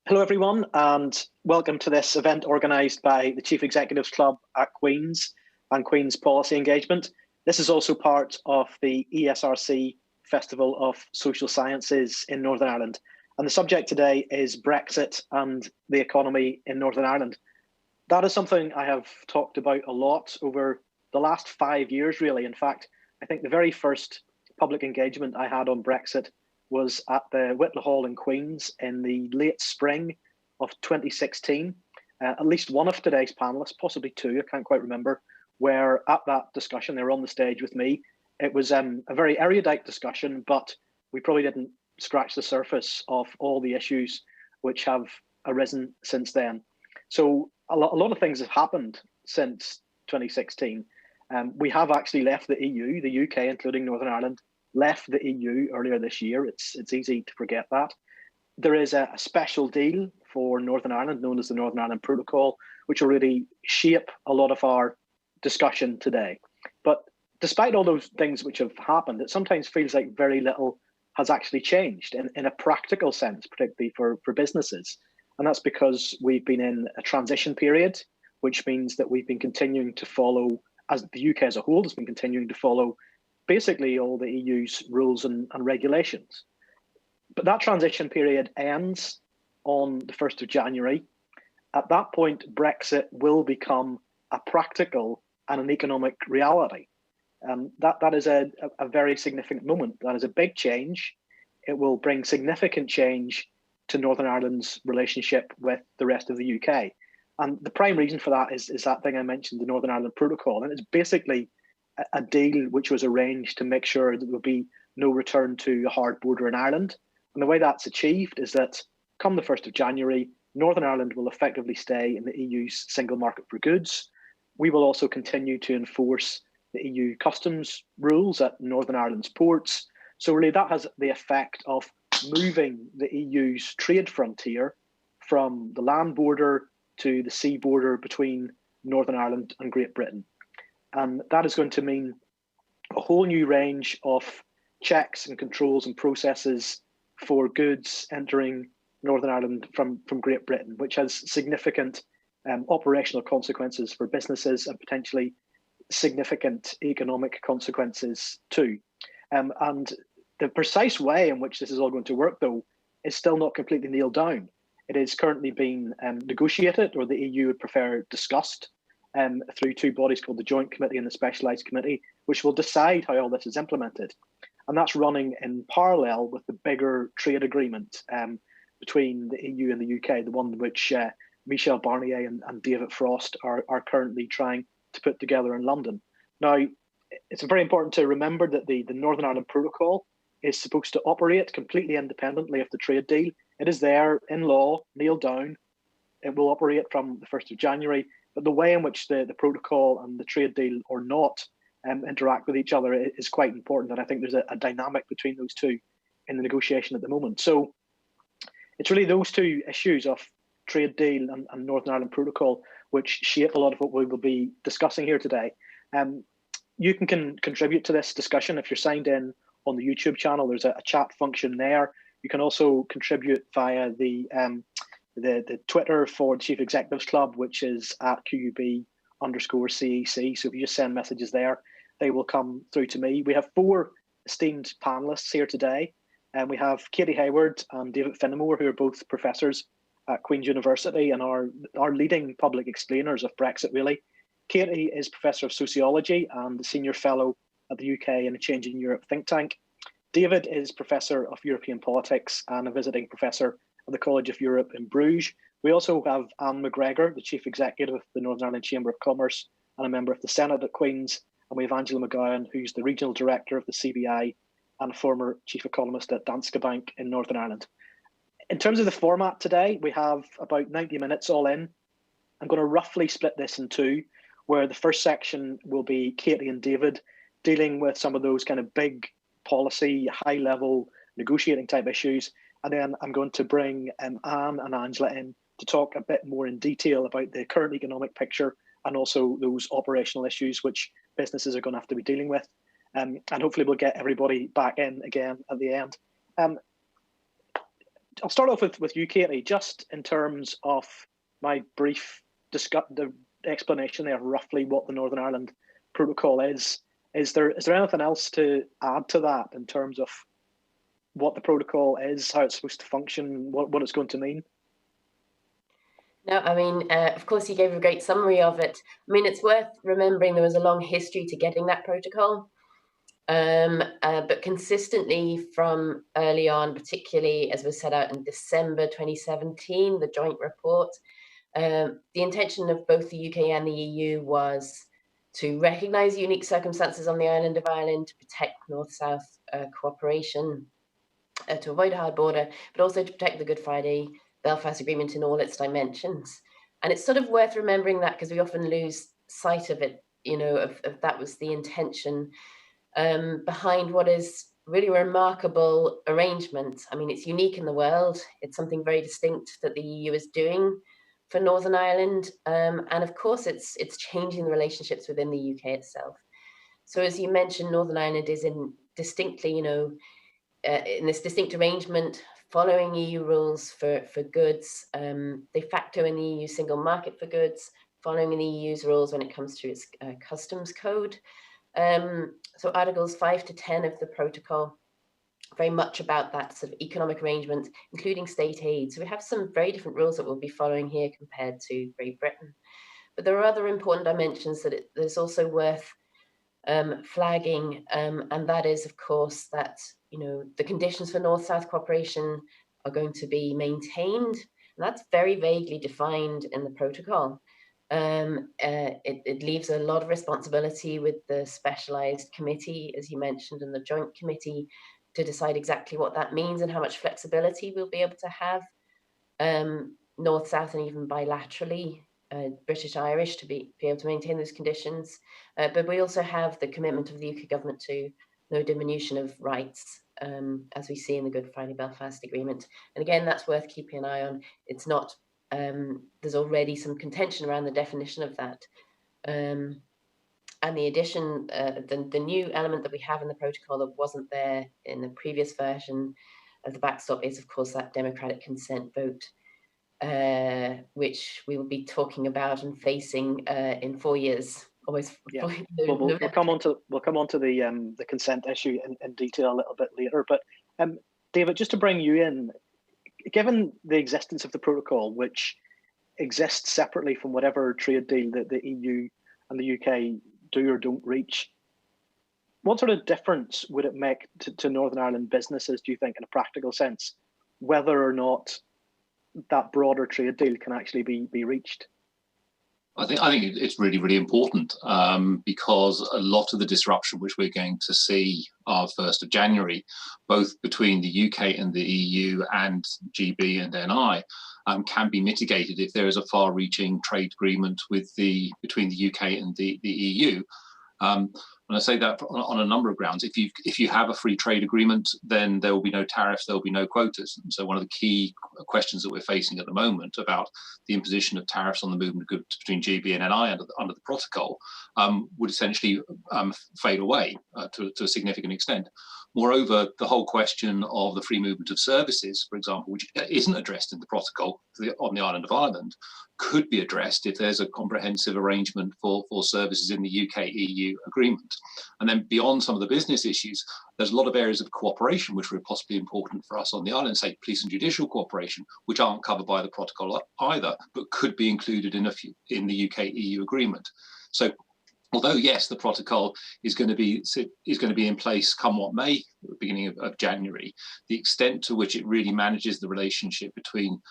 Hello, everyone, and welcome to this event organised by the Chief Executives Club at Queen's and Queen's Policy Engagement. This is also part of the ESRC Festival of Social Sciences in Northern Ireland. And the subject today is Brexit and the economy in Northern Ireland. That is something I have talked about a lot over the last 5 years, really. In fact, I think the very first public engagement I had on Brexit was at the Whittle Hall in Queen's in the late spring of 2016. At least one of today's panelists, possibly two, I can't quite remember, were at that discussion. They were on the stage with me. It was a very erudite discussion, but we probably didn't scratch the surface of all the issues which have arisen since then. So a lot of things have happened since 2016. We have actually left the EU, the UK, including Northern Ireland, left the EU earlier this year. It's easy to forget that. There is a special deal for Northern Ireland known as the Northern Ireland Protocol, which will really shape a lot of our discussion today. But despite all those things which have happened, it sometimes feels like very little has actually changed in a practical sense, particularly for businesses. And that's because we've been in a transition period, which means that we've been continuing to follow, as the UK as a whole has been continuing to follow, basically all the EU's rules and regulations. But that transition period ends on the 1st of January. At that point, Brexit will become a practical and an economic reality. That is a very significant moment. That is a big change. It will bring significant change to Northern Ireland's relationship with the rest of the UK. And the prime reason for that is that thing I mentioned, the Northern Ireland Protocol. And it's basically a deal which was arranged to make sure that there would be no return to a hard border in Ireland. And the way that's achieved is that come the 1st of January, Northern Ireland will effectively stay in the EU's single market for goods. We will also continue to enforce the EU customs rules at Northern Ireland's ports. So really that has the effect of moving the EU's trade frontier from the land border to the sea border between Northern Ireland and Great Britain. And that is going to mean a whole new range of checks and controls and processes for goods entering Northern Ireland from Great Britain, which has significant operational consequences for businesses and potentially significant economic consequences too. And the precise way in which this is all going to work, though, is still not completely nailed down. It is currently being negotiated, or the EU would prefer discussed, through two bodies called the Joint Committee and the Specialised Committee, which will decide how all this is implemented. And that's running in parallel with the bigger trade agreement between the EU and the UK, the one which Michel Barnier and David Frost are currently trying to put together in London. Now, it's very important to remember that the Northern Ireland Protocol is supposed to operate completely independently of the trade deal. It is there in law, nailed down. It will operate from the 1st of January. But the way in which the protocol and the trade deal or not interact with each other is quite important. And I think there's a dynamic between those two in the negotiation at the moment. So it's really those two issues of trade deal and Northern Ireland Protocol which shape a lot of what we will be discussing here today. You can contribute to this discussion if you're signed in on the YouTube channel. There's a chat function there. You can also contribute via the Twitter for the Chief Executives Club, which is at QUB_CEC. So if you just send messages there, they will come through to me. We have four esteemed panelists here today. And we have Katy Hayward and David Phinnemore, who are both professors at Queen's University and are leading public explainers of Brexit, really. Katy is Professor of Sociology and Senior Fellow at the UK in a Changing Europe think tank. David is Professor of European Politics and a visiting professor at the College of Europe in Bruges. We also have Anne McGregor, the Chief Executive of the Northern Ireland Chamber of Commerce and a member of the Senate at Queen's. And we have Angela McGowan, who's the Regional Director of the CBI and a former Chief Economist at Danske Bank in Northern Ireland. In terms of the format today, we have about 90 minutes all in. I'm going to roughly split this in two, where the first section will be Katy and David dealing with some of those kind of big policy, high-level negotiating type issues. And then I'm going to bring Anne and Angela in to talk a bit more in detail about the current economic picture and also those operational issues which businesses are going to have to be dealing with. And hopefully we'll get everybody back in again at the end. I'll start off with you, Katy, just in terms of my brief the explanation there, roughly what the Northern Ireland Protocol is. Is there anything else to add to that in terms of what the protocol is, how it's supposed to function, what it's going to mean? No, I mean, of course, you gave a great summary of it. I mean, it's worth remembering there was a long history to getting that protocol. But consistently from early on, particularly as was set out in December 2017, the joint report, the intention of both the UK and the EU was to recognise unique circumstances on the island of Ireland, to protect North-South cooperation, to avoid a hard border, but also to protect the Good Friday Belfast Agreement in all its dimensions. And it's sort of worth remembering that, because we often lose sight of it, you know, of that was the intention behind what is really remarkable arrangement. I mean, it's unique in the world. It's something very distinct that the EU is doing for Northern Ireland. And of course, it's changing the relationships within the UK itself. So as you mentioned, Northern Ireland is in distinctly, you know, in this distinct arrangement, following EU rules for goods, de facto in the EU single market for goods, following in the EU's rules when it comes to its customs code. So Articles 5 to 10 of the protocol, very much about that sort of economic arrangement, including state aid. So we have some very different rules that we'll be following here compared to Great Britain. But there are other important dimensions that there's also worth flagging, and that is, of course, that, you know, the conditions for North-South cooperation are going to be maintained, and that's very vaguely defined in the protocol. It leaves a lot of responsibility with the specialised committee, as you mentioned, and the joint committee, to decide exactly what that means and how much flexibility we'll be able to have, North-South and even bilaterally, British-Irish, to be able to maintain those conditions. But we also have the commitment of the UK government to no diminution of rights, as we see in the Good Friday Belfast Agreement. And again, that's worth keeping an eye on. It's not, there's already some contention around the definition of that. And the addition, the new element that we have in the protocol that wasn't there in the previous version of the backstop is, of course, that democratic consent vote, which we will be talking about and facing in 4 years. Almost. Yeah. We'll come on to the consent issue in detail a little bit later. But David, just to bring you in, given the existence of the protocol, which exists separately from whatever trade deal that the EU and the UK do or don't reach, what sort of difference would it make to Northern Ireland businesses, do you think, in a practical sense, whether or not that broader trade deal can actually be reached? I think it's really, really important, because a lot of the disruption which we're going to see are 1st of January, both between the UK and the EU and GB and NI, can be mitigated if there is a far-reaching trade agreement between the UK and the EU. And I say that on a number of grounds. If you have a free trade agreement, then there will be no tariffs, there will be no quotas. And so one of the key questions that we're facing at the moment about the imposition of tariffs on the movement of goods between GB and NI under the protocol would essentially fade away to a significant extent. Moreover, the whole question of the free movement of services, for example, which isn't addressed in the protocol on the island of Ireland, could be addressed if there's a comprehensive arrangement for services in the UK-EU agreement. And then beyond some of the business issues, there's a lot of areas of cooperation which are possibly important for us on the island, say police and judicial cooperation, which aren't covered by the protocol either, but could be included in the UK-EU agreement. So although, yes, the protocol is going to be in place come what may, at the beginning of January, the extent to which it really manages the relationship between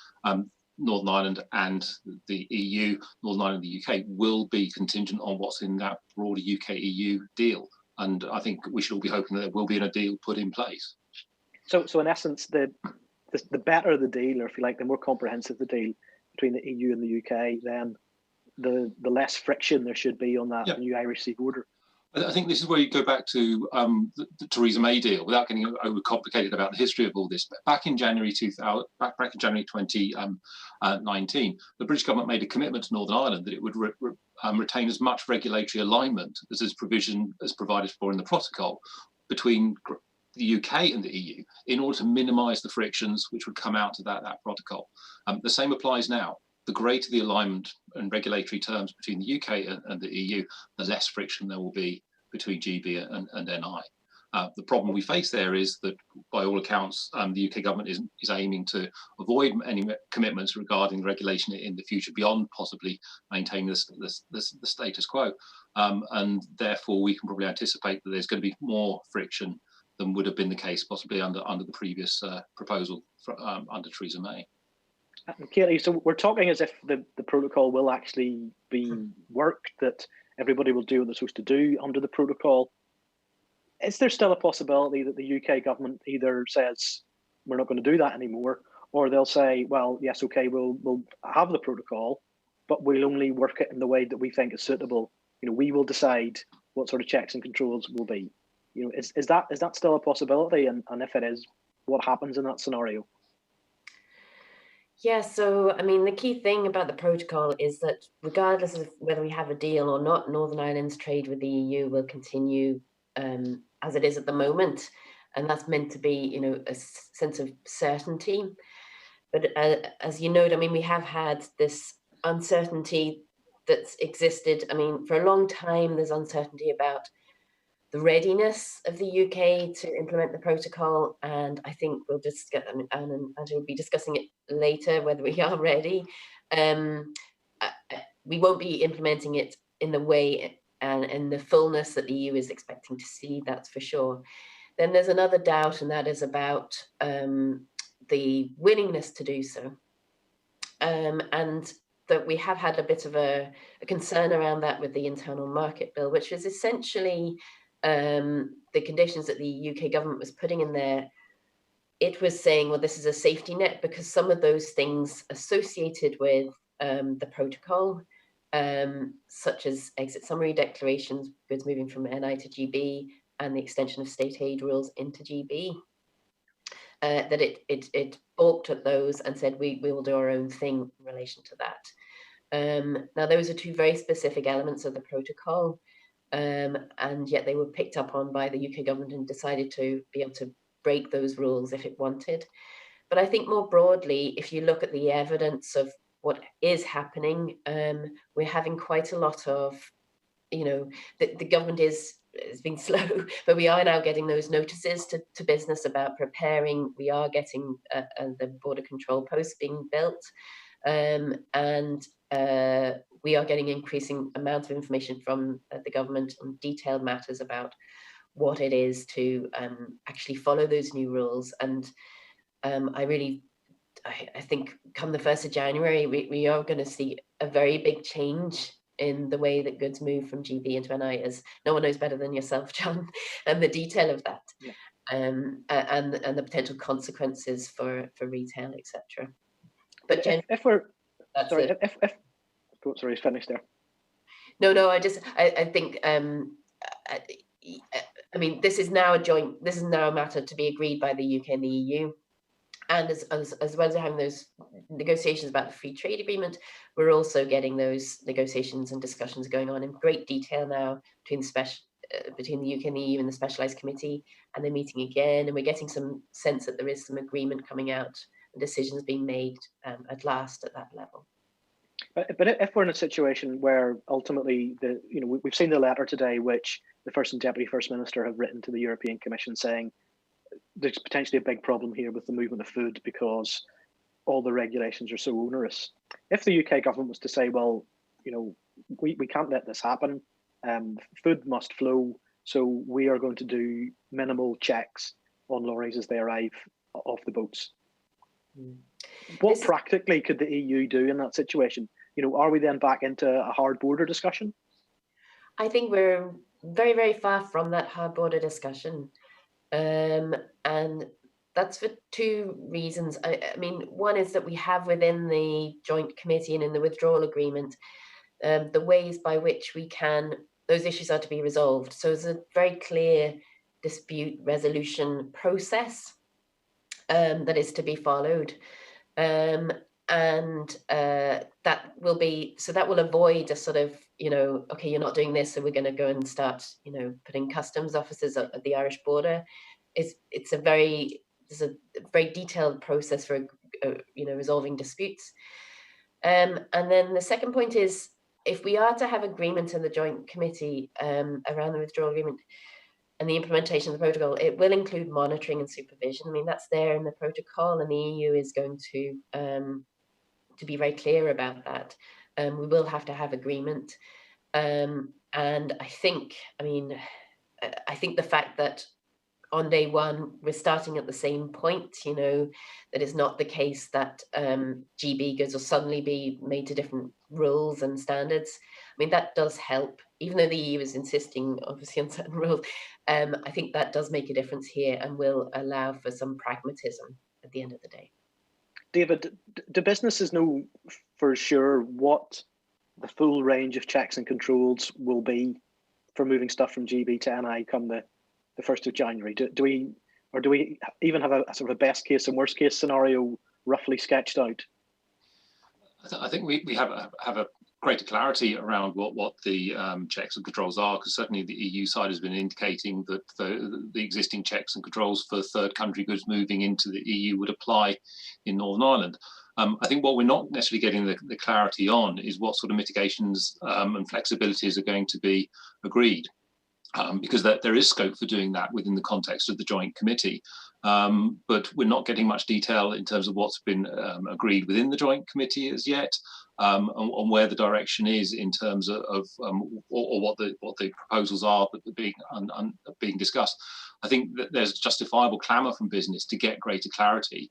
Northern Ireland and the EU, Northern Ireland and the UK, will be contingent on what's in that broader UK-EU deal. And I think we should all be hoping that there will be a deal put in place. So in essence, the better the deal, or if you like, the more comprehensive the deal between the EU and the UK, then the less friction there should be on that new Irish Sea border. I think this is where you go back to the Theresa May deal, without getting overcomplicated about the history of all this. But back in January 2019, the British government made a commitment to Northern Ireland that it would retain as much regulatory alignment as provided for in the protocol between the UK and the EU in order to minimise the frictions which would come out of that protocol. The same applies now. The greater the alignment and regulatory terms between the UK and the EU, the less friction there will be between GB and NI. The problem we face there is that, by all accounts, the UK government is aiming to avoid any commitments regarding regulation in the future beyond possibly maintaining the status quo. And therefore, we can probably anticipate that there's going to be more friction than would have been the case possibly under the previous proposal under Theresa May. Katy, so we're talking as if the protocol will actually be worked, that everybody will do what they're supposed to do under the protocol. Is there still a possibility that the UK government either says we're not going to do that anymore, or they'll say, well, yes, okay, we'll have the protocol, but we'll only work it in the way that we think is suitable. You know, we will decide what sort of checks and controls will be. You know, is that still a possibility? And if it is, what happens in that scenario? Yeah, so I mean, the key thing about the protocol is that regardless of whether we have a deal or not, Northern Ireland's trade with the EU will continue as it is at the moment, and that's meant to be, you know, a sense of certainty. But as you note, I mean, we have had this uncertainty that's existed. I mean, for a long time, there's uncertainty about the readiness of the UK to implement the protocol, and I think we'll discuss, and we'll be discussing it later, whether we are ready. We won't be implementing it in the way and in the fullness that the EU is expecting to see, that's for sure. Then there's another doubt, and that is about the willingness to do so. And that we have had a bit of a concern around that with the Internal Market Bill, which is essentially the conditions that the UK government was putting in there. It was saying, well, this is a safety net because some of those things associated with the protocol, such as exit summary declarations, goods moving from NI to GB, and the extension of state aid rules into GB, that it balked at those and said we will do our own thing in relation to that. Now, those are two very specific elements of the protocol, and yet they were picked up on by the UK government and decided to be able to break those rules if it wanted. But I think more broadly, if you look at the evidence of what is happening, we're having quite a lot of, you know, the government has been slow, but we are now getting those notices to business about preparing. We are getting the border control posts being built, and we are getting increasing amounts of information from the government on detailed matters about what it is to actually follow those new rules. And I think come the 1st of January, we are going to see a very big change in the way that goods move from GB into NI, as no one knows better than yourself, John, and the detail of that, yeah. And the potential consequences for retail, etc. But if we're sorry, sorry, finished there. No, I think I mean, this is now a matter to be agreed by the UK and the EU. And as well as having those negotiations about the free trade agreement, we're also getting those negotiations and discussions going on in great detail now between the UK and the EU and the specialised committee, and they're meeting again, and we're getting some sense that there is some agreement coming out and decisions being made at last at that level. But if we're in a situation where ultimately we've seen the letter today, which the First and Deputy First Minister have written to the European Commission saying there's potentially a big problem here with the movement of food because all the regulations are so onerous. If the UK government was to say, well, we can't let this happen, food must flow, so we are going to do minimal checks on lorries as they arrive off the boats. What practically could the EU do in that situation? Are we then back into a hard border discussion? I think we're very, very far from that hard border discussion. And that's for two reasons. I mean, one is that we have within the joint committee and in the withdrawal agreement, the ways by which those issues are to be resolved. So there's a very clear dispute resolution process that is to be followed. And that will avoid a sort of, okay, you're not doing this, so we're going to go and start, putting customs officers at the Irish border. there's a very detailed process for resolving disputes. And then the second point is, if we are to have agreement in the joint committee around the withdrawal agreement and the implementation of the protocol, it will include monitoring and supervision. I mean, that's there in the protocol, and the EU is going to be very clear about that. We will have to have agreement. And I think the fact that on day one, we're starting at the same point, that is not the case that GB goods will suddenly be made to different rules and standards. I mean, that does help, even though the EU is insisting, obviously, on certain rules. I think that does make a difference here and will allow for some pragmatism at the end of the day. David, do businesses know for sure what the full range of checks and controls will be for moving stuff from GB to NI come the 1st of January? Do we even have a sort of a best case and worst case scenario roughly sketched out? I think we have a greater clarity around what the checks and controls are, because certainly the EU side has been indicating that the existing checks and controls for third country goods moving into the EU would apply in Northern Ireland. I think what we're not necessarily getting the clarity on is what sort of mitigations and flexibilities are going to be agreed. Because there is scope for doing that within the context of the joint committee. But we're not getting much detail in terms of what's been agreed within the joint committee as yet, on where the direction is in terms of or what the proposals are that are being discussed. I think that there's justifiable clamour from business to get greater clarity,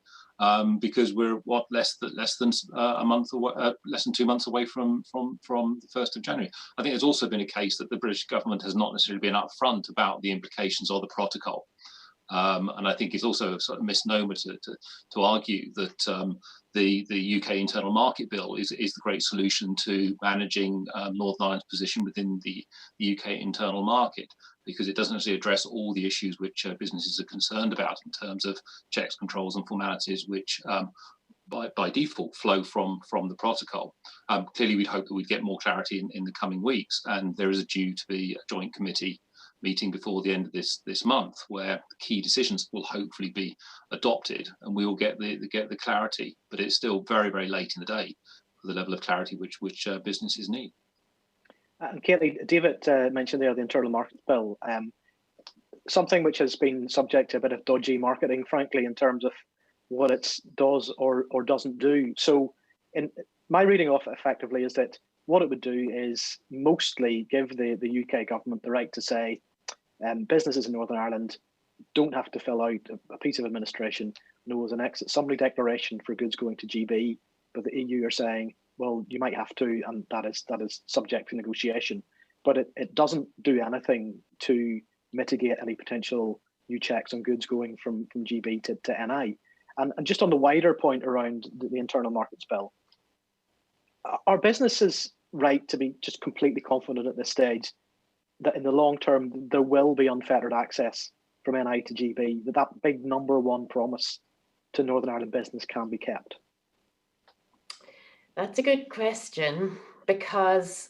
because we're less than a month away, less than 2 months away from the 1st of January. I think there's also been a case that the British government has not necessarily been upfront about the implications of the protocol. And I think it's also a sort of misnomer to argue that the UK Internal Market Bill is the great solution to managing Northern Ireland's position within the UK internal market, because it doesn't actually address all the issues which businesses are concerned about in terms of checks, controls and formalities, which by default flow from the protocol. Clearly, we'd hope that we'd get more clarity in the coming weeks, and there is due to be a joint committee meeting before the end of this month, where key decisions will hopefully be adopted, and we will get the clarity. But it's still very, very late in the day for the level of clarity which businesses need. And Katy, David mentioned there the Internal Market Bill, something which has been subject to a bit of dodgy marketing, frankly, in terms of what it does or doesn't do. So in my reading of it effectively is that what it would do is mostly give the UK government the right to say businesses in Northern Ireland don't have to fill out a piece of administration known as an exit summary declaration for goods going to GB, but the EU are saying, well, you might have to, and that is subject to negotiation. But it doesn't do anything to mitigate any potential new checks on goods going from GB to NI. And just on the wider point around the Internal Markets Bill, are businesses right to be just completely confident at this stage that in the long term there will be unfettered access from NI to GB, that big number one promise to Northern Ireland business can be kept? That's a good question, because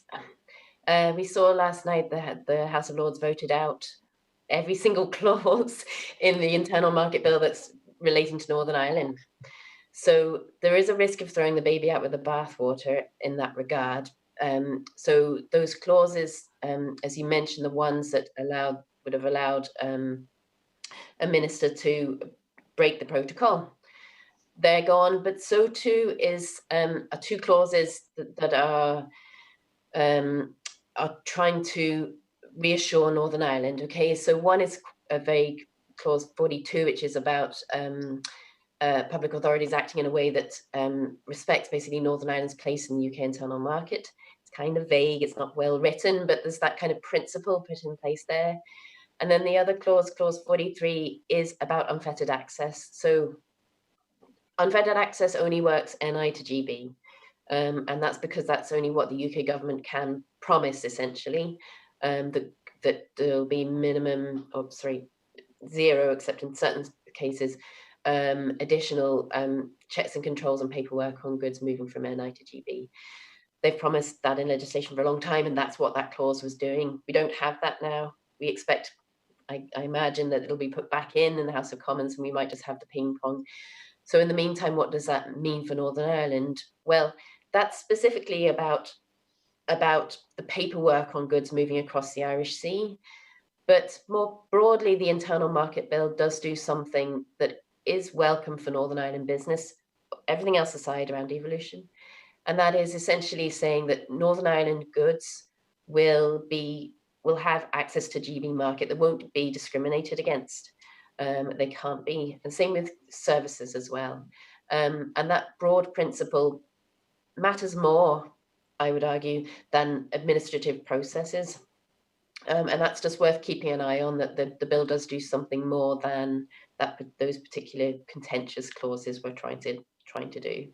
we saw last night that the House of Lords voted out every single clause in the Internal Market Bill that's relating to Northern Ireland. So there is a risk of throwing the baby out with the bathwater in that regard. So those clauses, as you mentioned, the ones that would have allowed a minister to break the protocol, they're gone. But so too is are two clauses that are trying to reassure Northern Ireland. Okay, so one is a vague clause 42, which is about public authorities acting in a way that respects basically Northern Ireland's place in the UK internal market. It's kind of vague, it's not well written, but there's that kind of principle put in place there. And then the other clause, clause 43, is about unfettered access. So unfettered access only works NI to GB. And that's because that's only what the UK government can promise, essentially, that there'll be zero, except in certain cases, additional checks and controls and paperwork on goods moving from NI to GB. They've promised that in legislation for a long time, and that's what that clause was doing. We don't have that now. We expect I imagine that it'll be put back in the House of Commons, and we might just have the ping pong. So in the meantime, what does that mean for Northern Ireland? Well, that's specifically about the paperwork on goods moving across the Irish Sea. But more broadly, the Internal Market Bill does do something that is welcome for Northern Ireland business, everything else aside around devolution. And that is essentially saying that Northern Ireland goods will have access to GB market that won't be discriminated against. They can't be. And same with services as well. And that broad principle matters more, I would argue, than administrative processes. And that's just worth keeping an eye on, that the bill does do something more than those particular contentious clauses we're trying to do.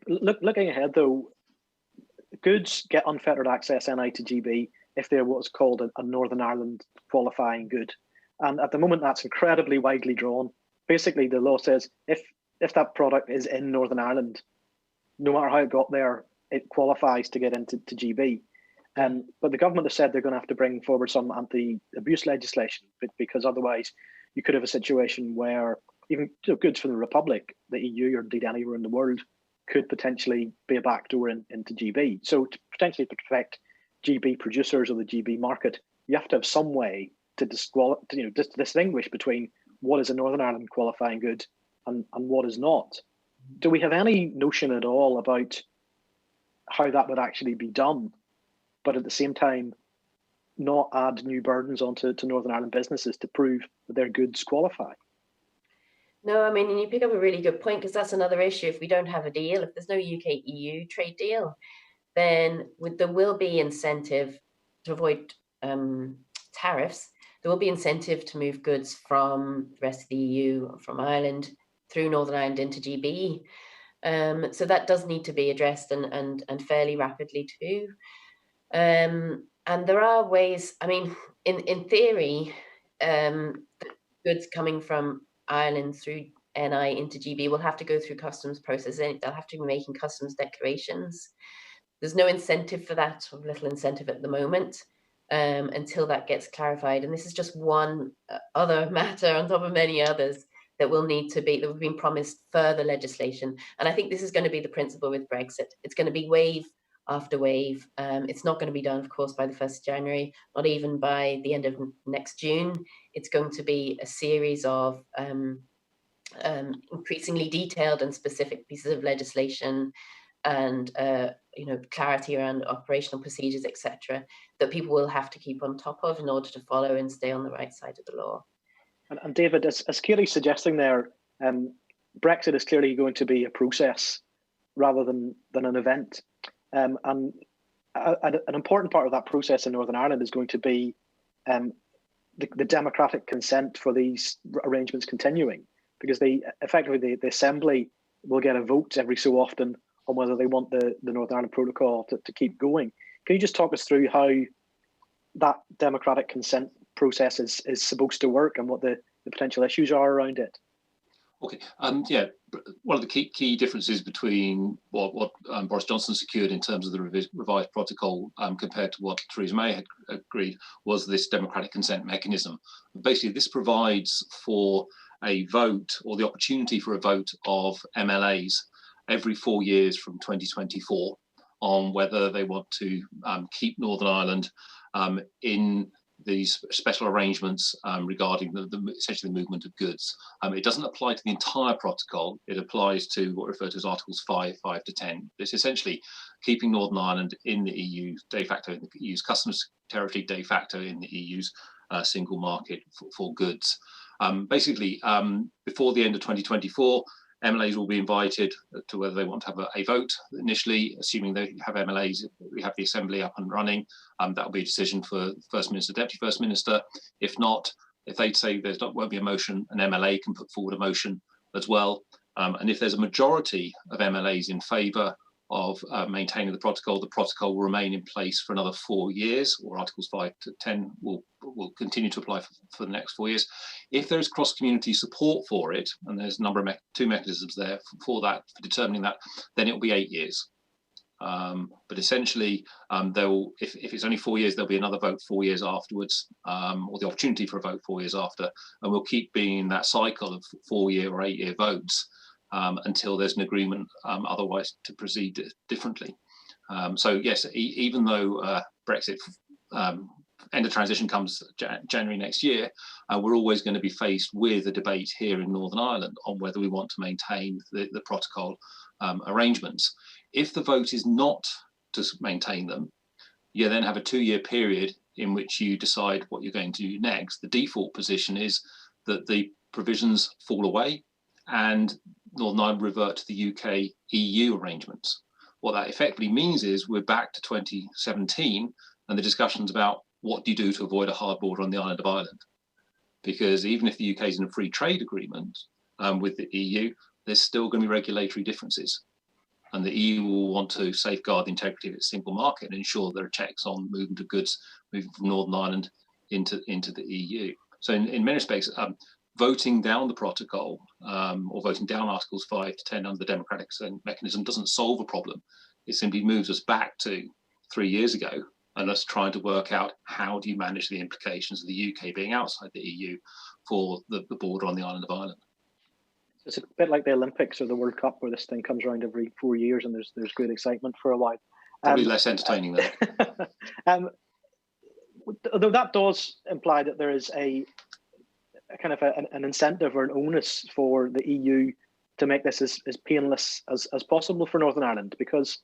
Looking ahead, though, goods get unfettered access NI to GB if they're what's called a Northern Ireland qualifying good. And at the moment, that's incredibly widely drawn. Basically, the law says if that product is in Northern Ireland, no matter how it got there, it qualifies to get into GB. But the government has said they're going to have to bring forward some anti-abuse legislation, because otherwise you could have a situation where even goods from the Republic, the EU, or indeed anywhere in the world, could potentially be a backdoor into GB. So to potentially protect GB producers or the GB market, you have to have some way to distinguish between what is a Northern Ireland qualifying good and what is not. Do we have any notion at all about how that would actually be done, but at the same time not add new burdens onto Northern Ireland businesses to prove that their goods qualify? No, I mean, and you pick up a really good point, because that's another issue. If we don't have a deal, if there's no UK-EU trade deal, then there will be incentive to avoid tariffs. There will be incentive to move goods from the rest of the EU, from Ireland, through Northern Ireland into GB. So that does need to be addressed, and fairly rapidly too. And there are ways, I mean, in theory, goods coming from Ireland through NI into GB will have to go through customs processing. They'll have to be making customs declarations. There's no incentive for that, or little incentive at the moment, until that gets clarified. And this is just one other matter on top of many others that we've been promised further legislation. And I think this is going to be the principle with Brexit. It's going to be wave after wave. It's not going to be done, of course, by the 1st of January, not even by the end of next June. It's going to be a series of increasingly detailed and specific pieces of legislation, and clarity around operational procedures, etc., that people will have to keep on top of in order to follow and stay on the right side of the law. And David, as Katy's suggesting there, Brexit is clearly going to be a process rather than an event. And an important part of that process in Northern Ireland is going to be the democratic consent for these arrangements continuing, because effectively the Assembly will get a vote every so often on whether they want the Northern Ireland Protocol to keep going. Can you just talk us through how that democratic consent process is supposed to work and what the potential issues are around it? Okay. Yeah. One of the key differences between what Boris Johnson secured in terms of the revised protocol compared to what Theresa May had agreed was this democratic consent mechanism. Basically, this provides for a vote, or the opportunity for a vote, of MLAs every 4 years from 2024 on whether they want to keep Northern Ireland in these special arrangements regarding essentially the movement of goods. It doesn't apply to the entire protocol. It applies to what are referred to as Articles 5 to 10. It's essentially keeping Northern Ireland in the EU de facto, in the EU's customs territory, de facto in the EU's single market for goods. Basically, before the end of 2024, MLAs will be invited to whether they want to have a vote initially, assuming they have MLAs, we have the Assembly up and running. That will be a decision for First Minister, Deputy First Minister. If not, if they say there won't be a motion, an MLA can put forward a motion as well. And if there's a majority of MLAs in favour of maintaining the protocol will remain in place for another 4 years, or Articles 5 to 10 will continue to apply for the next 4 years. If there is cross-community support for it, and there's a number of two mechanisms there for that, for determining that, then it will be 8 years. But essentially, if it's only 4 years, there'll be another vote 4 years afterwards, or the opportunity for a vote 4 years after, and we'll keep being in that cycle of 4-year or 8-year votes until there's an agreement otherwise to proceed differently. So yes, even though Brexit end of transition comes January next year, we're always going to be faced with a debate here in Northern Ireland on whether we want to maintain the protocol arrangements. If the vote is not to maintain them, you then have a 2-year period in which you decide what you're going to do next. The default position is that the provisions fall away and Northern Ireland revert to the UK EU arrangements. What that effectively means is we're back to 2017 and the discussions about what do you do to avoid a hard border on the island of Ireland? Because even if the UK is in a free trade agreement with the EU, there's still going to be regulatory differences. And the EU will want to safeguard the integrity of its single market and ensure there are checks on movement of goods moving from Northern Ireland into the EU. So in many respects, voting down the protocol or voting down Articles 5 to 10 under the democratic mechanism doesn't solve a problem. It simply moves us back to 3 years ago and us trying to work out how do you manage the implications of the UK being outside the EU for the border on the island of Ireland. It's a bit like the Olympics or the World Cup, where this thing comes around every 4 years and there's great excitement for a while. Probably less entertaining though. Although that does imply that there is a kind of an incentive or an onus for the EU to make this as painless as possible for Northern Ireland, because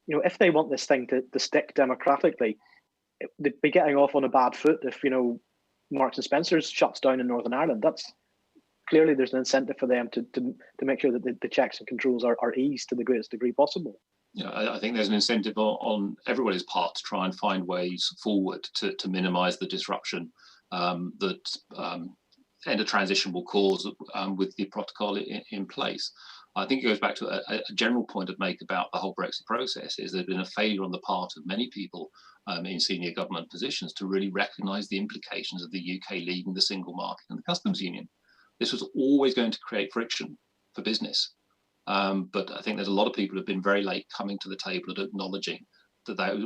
if they want this thing to stick democratically, they'd be getting off on a bad foot if Marks and Spencer's shuts down in Northern Ireland. That's clearly there's an incentive for them to make sure that the checks and controls are eased to the greatest degree possible. Yeah, I think there's an incentive on everybody's part to try and find ways forward to minimise the disruption that end of transition will cause with the protocol in place. I think it goes back to a general point I'd make about the whole Brexit process is there's been a failure on the part of many people in senior government positions to really recognise the implications of the UK leaving the single market and the customs union. This was always going to create friction for business. But I think there's a lot of people who have been very late coming to the table and acknowledging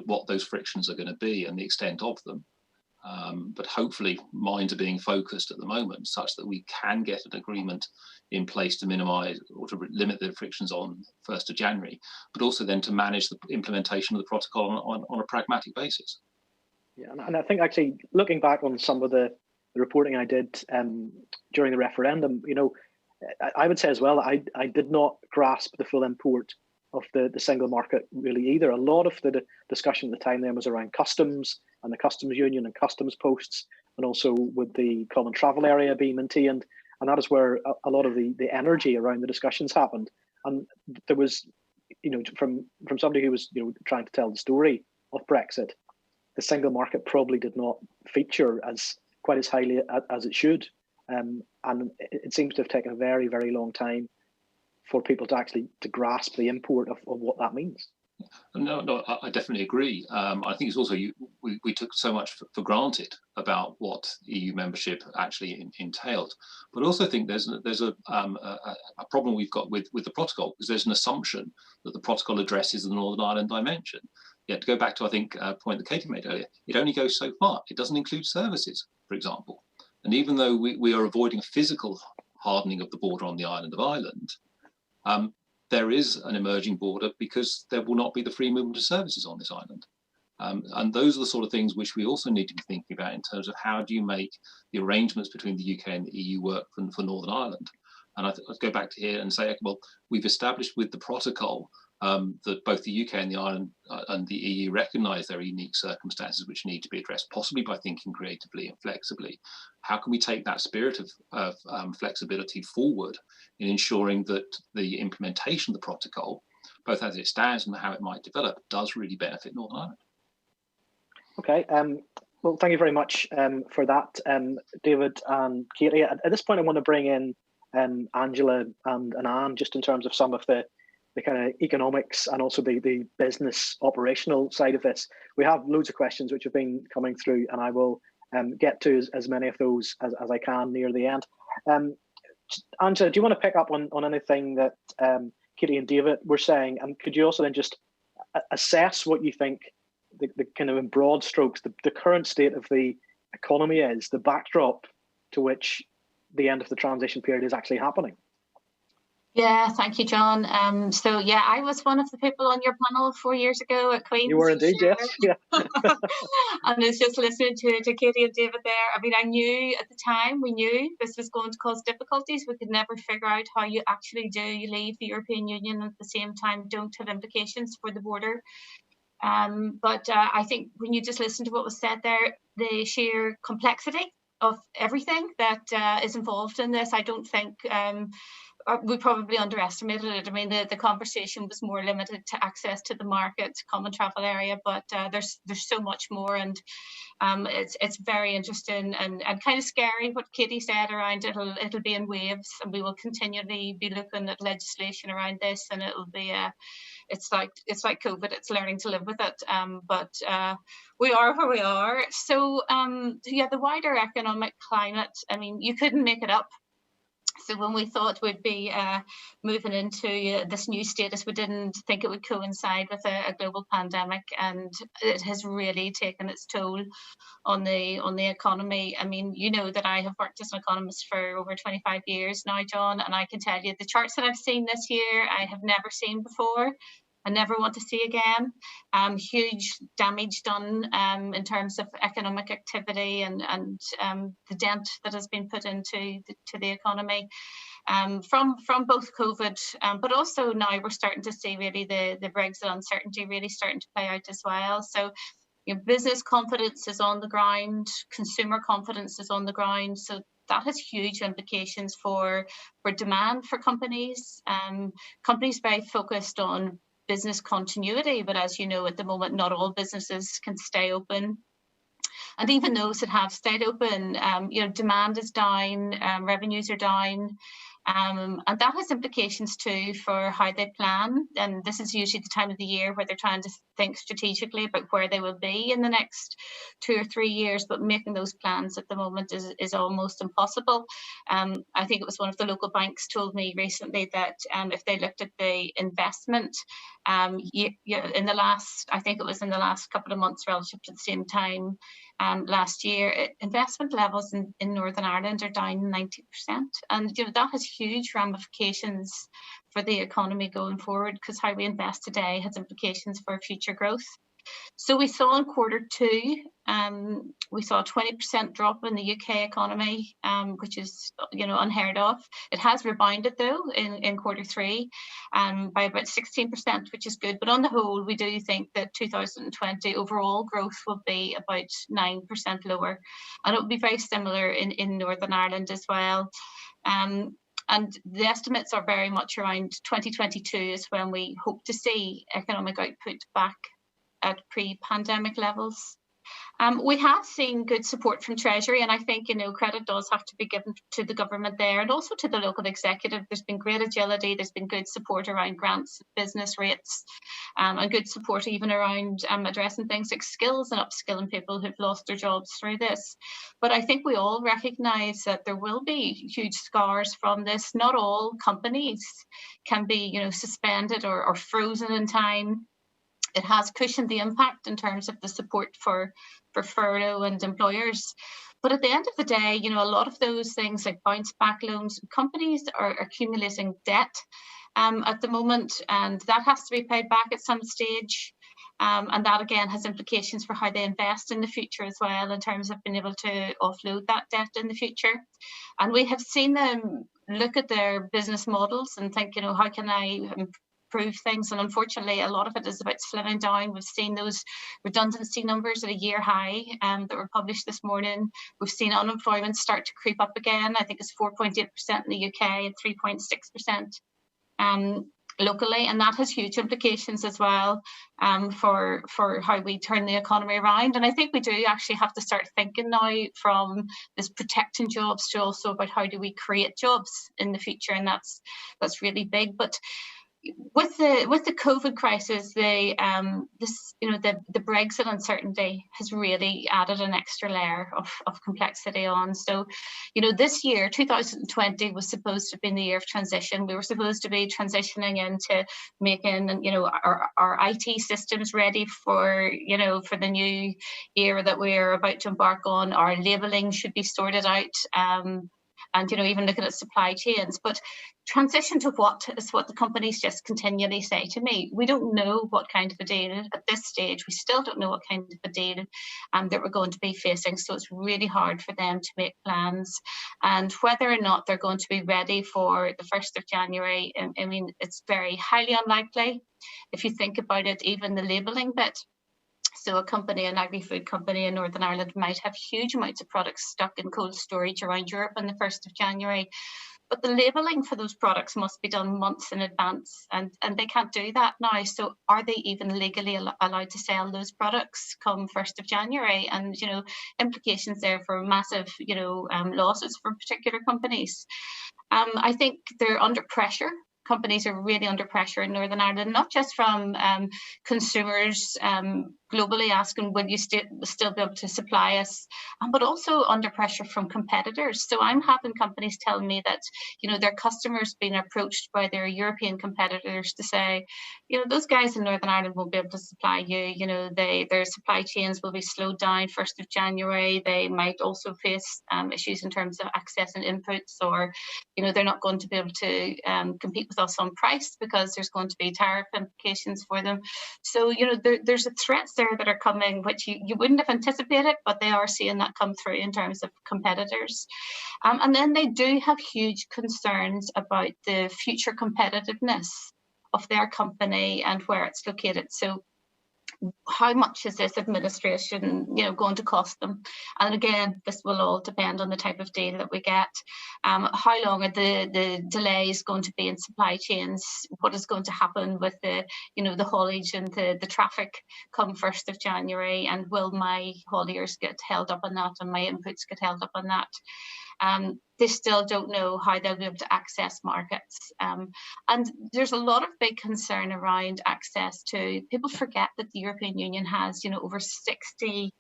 what those frictions are going to be and the extent of them. But hopefully minds are being focused at the moment such that we can get an agreement in place to minimise or to limit the frictions on 1st of January, but also then to manage the implementation of the protocol on a pragmatic basis. Yeah, and I think actually looking back on some of the reporting I did during the referendum, I would say as well, I did not grasp the full import of the single market really either. A lot of the discussion at the time then was around customs and the customs union and customs posts, and also with the common travel area being maintained. And that is where a lot of the energy around the discussions happened. And there was, from somebody who was trying to tell the story of Brexit, the single market probably did not feature quite as highly as it should. And it seems to have taken a very, very long time for people to actually grasp the import of what that means. No, I definitely agree. I think it's also we took so much for granted about what EU membership actually entailed, but also think there's a problem we've got with the protocol, because there's an assumption that the protocol addresses the Northern Ireland dimension. Yet to go back to a point that Katy made earlier, it only goes so far. It doesn't include services, for example. And even though we are avoiding a physical hardening of the border on the island of Ireland, there is an emerging border because there will not be the free movement of services on this island. And those are the sort of things which we also need to be thinking about in terms of how do you make the arrangements between the UK and the EU work for Northern Ireland. And I'd go back to here and say, well, we've established with the protocol that both the UK and the Ireland and the EU recognise their unique circumstances which need to be addressed, possibly by thinking creatively and flexibly. How can we take that spirit of flexibility forward in ensuring that the implementation of the protocol, both as it stands and how it might develop, does really benefit Northern Ireland? Okay. Well, thank you very much for that, David and Katy. At this point, I want to bring in Angela and Anne, just in terms of some of the kind of economics and also the business operational side of this. We have loads of questions which have been coming through, and I will get to as many of those as I can near the end. Angela, do you want to pick up on anything that Katy and David were saying? And could you also then just assess what you think the kind of in broad strokes, the current state of the economy is, the backdrop to which the end of the transition period is actually happening? Yeah, thank you, John. So yeah, I was one of the people on your panel 4 years ago at Queen's. You were indeed, yes. Yeah. And I was just listening to Katy and David there. I mean, I knew at the time, we knew this was going to cause difficulties. We could never figure out how you actually do leave the European Union and at the same time don't have implications for the border. But I think when you just listen to what was said there, the sheer complexity of everything that is involved in this, I don't think we probably underestimated it. I mean, the conversation was more limited to access to the market, common travel area, but there's so much more, and it's very interesting and kind of scary what Katy said around it'll be in waves, and we will continually be looking at legislation around this, and it'll be it's like COVID, it's learning to live with it. But we are where we are. So yeah, the wider economic climate, I mean, you couldn't make it up. So when we thought we'd be moving into this new status, we didn't think it would coincide with a global pandemic, and it has really taken its toll on the economy. I mean, you know that I have worked as an economist for over 25 years now, John, and I can tell you the charts that I've seen this year, I have never seen before. I never want to see again. Huge damage done in terms of economic activity and the dent that has been put into the economy from both COVID, but also now we're starting to see really the Brexit uncertainty really starting to play out as well. So, you know, business confidence is on the ground, consumer confidence is on the ground. So that has huge implications for demand for companies. Companies very focused on business continuity, but as you know, at the moment, not all businesses can stay open. And even those that have stayed open, you know, demand is down, revenues are down, and that has implications too for how they plan. And this is usually the time of the year where they're trying to think strategically about where they will be in the next 2 or 3 years, but making those plans at the moment is almost impossible. I think it was one of the local banks told me recently that if they looked at the investment, in the last, I think it was in the last couple of months relative to the same time last year, investment levels in Northern Ireland are down 90%, and you know that has huge ramifications for the economy going forward, because how we invest today has implications for future growth. So we saw in Q2, we saw a 20% drop in the UK economy, which is, you know, unheard of. It has rebounded though in Q3 by about 16%, which is good. But on the whole, we do think that 2020 overall growth will be about 9% lower, and it will be very similar in Northern Ireland as well. And the estimates are very much around 2022 is when we hope to see economic output back at pre-pandemic levels. We have seen good support from Treasury, and I think, you know, credit does have to be given to the government there and also to the local executive. There's been great agility, there's been good support around grants, business rates, and good support even around addressing things like skills and upskilling people who've lost their jobs through this. But I think we all recognise that there will be huge scars from this. Not all companies can be, you know, suspended or frozen in time. It has cushioned the impact in terms of the support for furlough and employers. But at the end of the day, you know, a lot of those things like bounce back loans, companies are accumulating debt at the moment, and that has to be paid back at some stage. And that again has implications for how they invest in the future as well, in terms of being able to offload that debt in the future. And we have seen them look at their business models and think, you know, how can I improve things? And unfortunately, a lot of it is about slimming down. We've seen those redundancy numbers at a year high that were published this morning. We've seen unemployment start to creep up again. I think it's 4.8% in the UK and 3.6% locally, and that has huge implications as well for how we turn the economy around. And I think we do actually have to start thinking now from this protecting jobs to also about how do we create jobs in the future, and that's really big. But with the COVID crisis, the Brexit uncertainty has really added an extra layer of complexity on. So, this year, 2020, was supposed to be the year of transition. We were supposed to be transitioning into making, our IT systems ready for the new era that we're about to embark on. Our labelling should be sorted out. And even looking at supply chains, but transition to what is what the companies just continually say to me. We don't know what kind of a deal at this stage. We still don't know what kind of a deal that we're going to be facing. So it's really hard for them to make plans, and whether or not they're going to be ready for the 1st of January. I mean, it's very highly unlikely. If you think about it, even the labelling bit. So a company, an agri-food company in Northern Ireland, might have huge amounts of products stuck in cold storage around Europe on the 1st of January. But the labelling for those products must be done months in advance, and they can't do that now. So are they even legally allowed to sell those products come 1st of January? And, implications there for massive, losses for particular companies. I think they're under pressure. Companies are really under pressure in Northern Ireland, not just from consumers globally asking, will you still be able to supply us, but also under pressure from competitors. So I'm having companies telling me that, their customers being approached by their European competitors to say, those guys in Northern Ireland won't be able to supply you, their supply chains will be slowed down 1st of January. They might also face issues in terms of access and inputs, or, they're not going to be able to compete with us on price because there's going to be tariff implications for them. So, there's a threats there that are coming, which you wouldn't have anticipated, but they are seeing that come through in terms of competitors. And then they do have huge concerns about the future competitiveness of their company and where it's located. So how much is this administration, going to cost them? And again, this will all depend on the type of deal that we get. How long are the delays going to be in supply chains? What is going to happen with the haulage and the traffic come 1st of January? And will my hauliers get held up on that, and my inputs get held up on that? They still don't know how they'll be able to access markets. And there's a lot of big concern around access to, people forget that the European Union has, over 60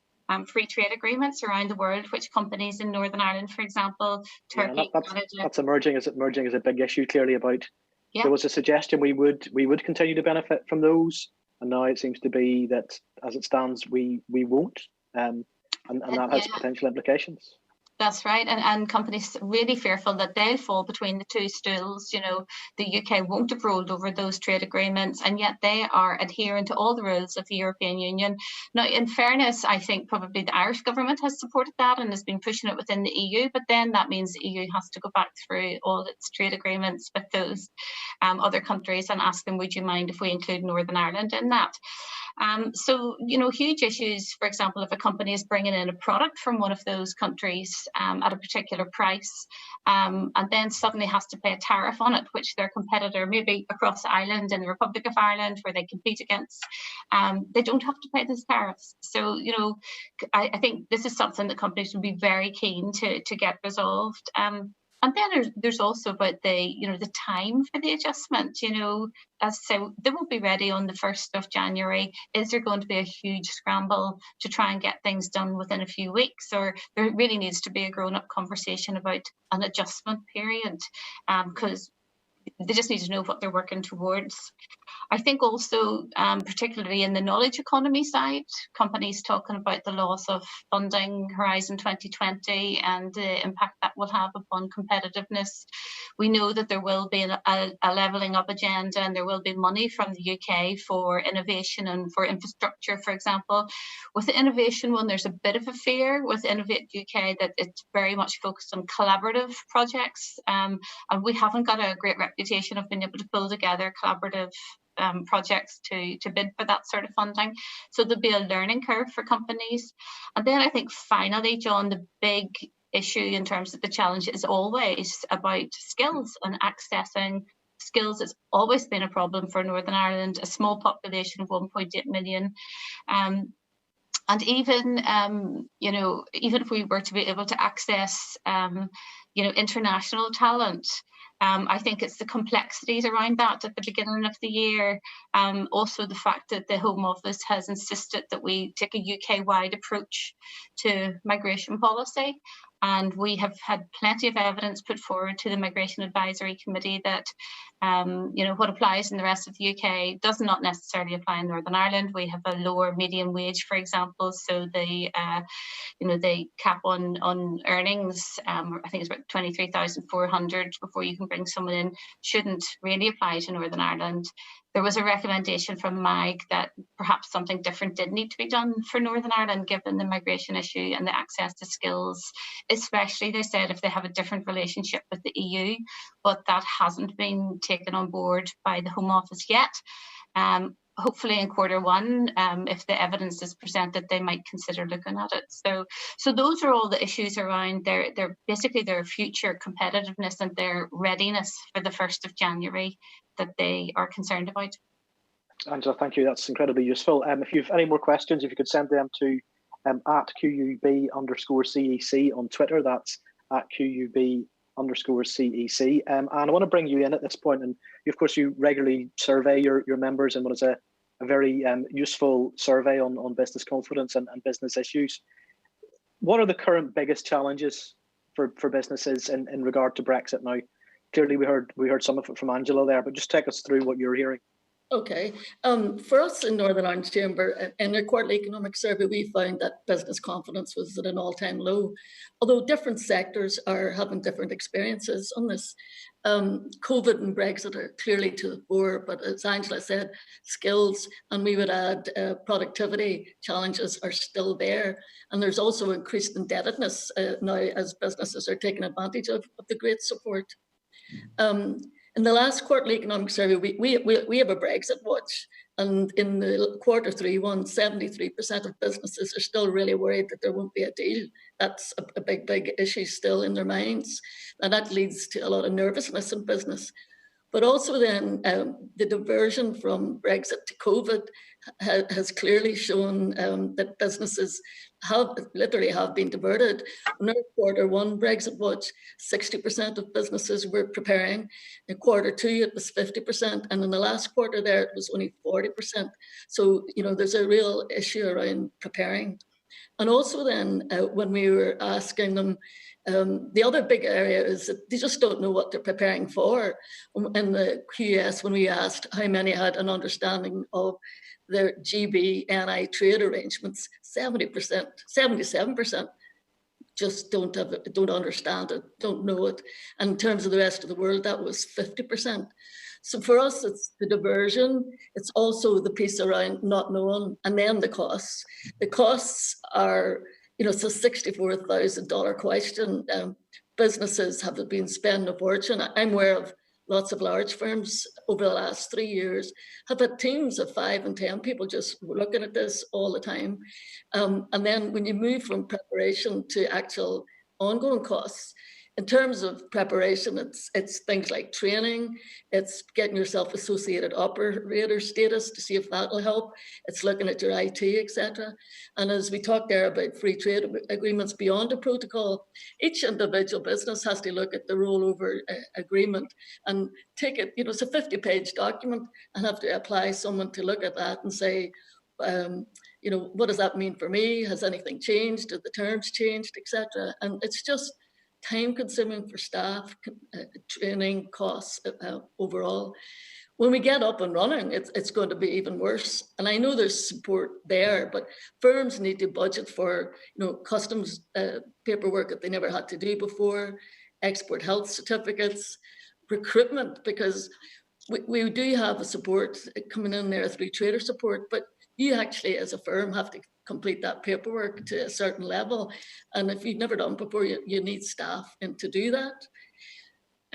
free trade agreements around the world, which companies in Northern Ireland, for example, Turkey, Canada. That's emerging as a big issue, clearly, about. Yeah. There was a suggestion we would continue to benefit from those, and now it seems to be that as it stands, we won't, and that has potential implications. That's right, and companies really fearful that they'll fall between the two stools. The UK won't have rolled over those trade agreements, and yet they are adhering to all the rules of the European Union. Now, in fairness, I think probably the Irish government has supported that and has been pushing it within the EU, but then that means the EU has to go back through all its trade agreements with those other countries and ask them, would you mind if we include Northern Ireland in that? So, huge issues, for example, if a company is bringing in a product from one of those countries at a particular price, and then suddenly has to pay a tariff on it, which their competitor, maybe across the island in the Republic of Ireland, where they compete against, they don't have to pay those tariffs. So, I think this is something that companies would be very keen to get resolved. And then there's also about the time for the adjustment. As I say, they won't be ready on the 1st of January. Is there going to be a huge scramble to try and get things done within a few weeks? Or there really needs to be a grown-up conversation about an adjustment period, because they just need to know what they're working towards. I think also, particularly in the knowledge economy side, companies talking about the loss of funding Horizon 2020 and the impact that will have upon competitiveness. We know that there will be a levelling up agenda, and there will be money from the UK for innovation and for infrastructure, for example. With the innovation one, there's a bit of a fear with Innovate UK that it's very much focused on collaborative projects, and we haven't got a great reputation of being able to pull together collaborative projects to bid for that sort of funding. So there'll be a learning curve for companies. And then I think finally, John, the big issue in terms of the challenge is always about skills and accessing skills. It's always been a problem for Northern Ireland, a small population of 1.8 million. And even, even if we were to be able to access international talent. I think it's the complexities around that at the beginning of the year. Also the fact that the Home Office has insisted that we take a UK-wide approach to migration policy. And we have had plenty of evidence put forward to the Migration Advisory Committee that, what applies in the rest of the UK does not necessarily apply in Northern Ireland. We have a lower median wage, for example, so the cap on earnings, I think it's about 23,400 before you can bring someone in, shouldn't really apply to Northern Ireland. There was a recommendation from MIG that perhaps something different did need to be done for Northern Ireland, given the migration issue and the access to skills, especially, they said, if they have a different relationship with the EU, but that hasn't been taken on board by the Home Office yet. Hopefully in Q1, if the evidence is presented, they might consider looking at it. So those are all the issues around their future competitiveness and their readiness for the 1st of January that they are concerned about. Angela, thank you. That's incredibly useful. If you have any more questions, if you could send them to at QUB_CEC on Twitter. That's at QUB_CEC. And I want to bring you in at this point. And of course, you regularly survey your members in what is a very useful survey on business confidence and business issues. What are the current biggest challenges for businesses in regard to Brexit now? Clearly, we heard some of it from Angela there, but just take us through what you're hearing. Okay. For us in Northern Ireland Chamber, in our quarterly economic survey, we found that business confidence was at an all-time low, although different sectors are having different experiences on this. COVID and Brexit are clearly to the fore, but as Angela said, skills, and we would add productivity challenges are still there. And there's also increased indebtedness now as businesses are taking advantage of the great support. In the last quarterly economic survey, we have a Brexit watch, and in the Q3 one, 73% of businesses are still really worried that there won't be a deal. That's a big issue still in their minds, and that leads to a lot of nervousness in business. But also then the diversion from Brexit to COVID has clearly shown that businesses have been diverted. In our Q1 Brexit watch, 60% of businesses were preparing. In Q2, it was 50%. And in the last quarter there, it was only 40%. So, there's a real issue around preparing. And also then when we were asking them, the other big area is that they just don't know what they're preparing for. In the QS, when we asked how many had an understanding of their GB-NI trade arrangements, 77% just don't understand it, don't know it. And in terms of the rest of the world, that was 50%. So for us, it's the diversion. It's also the piece around not knowing, and then the costs. The costs are, it's a $64,000 question. Businesses have been spending a fortune. I'm aware of lots of large firms over the last 3 years have had teams of 5 and 10 people just looking at this all the time. And then when you move from preparation to actual ongoing costs, in terms of preparation, it's things like training, it's getting yourself associated operator status to see if that will help, it's looking at your IT, etc. And as we talked there about free trade agreements beyond the protocol, each individual business has to look at the rollover agreement and take it, it's a 50-page document, and have to apply someone to look at that and say, what does that mean for me? Has anything changed? Did the terms changed, etc.? And it's just time-consuming for staff, training costs overall. When we get up and running, it's going to be even worse. And I know there's support there, but firms need to budget for, customs paperwork that they never had to do before, export health certificates, recruitment, because we do have a support coming in there through trader support, but you actually, as a firm, have to complete that paperwork to a certain level. And if you've never done it before, you need staff to do that.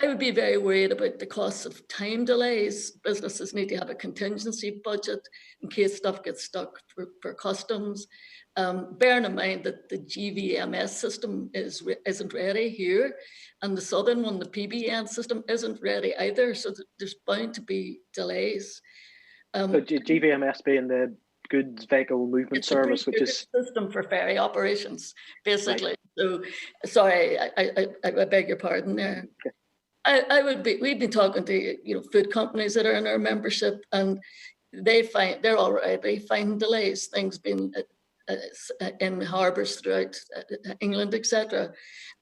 I would be very worried about the costs of time delays. Businesses need to have a contingency budget in case stuff gets stuck for customs. Bearing in mind that the GVMS system isn't ready here, and the southern one, the PBN system, isn't ready either. So there's bound to be delays. So GVMS being the Goods Vehicle Movement Service, which is a system for ferry operations, basically. So, sorry, I beg your pardon there. Okay. We've been talking to food companies that are in our membership, and they're already finding delays, things being in harbours throughout England, etc.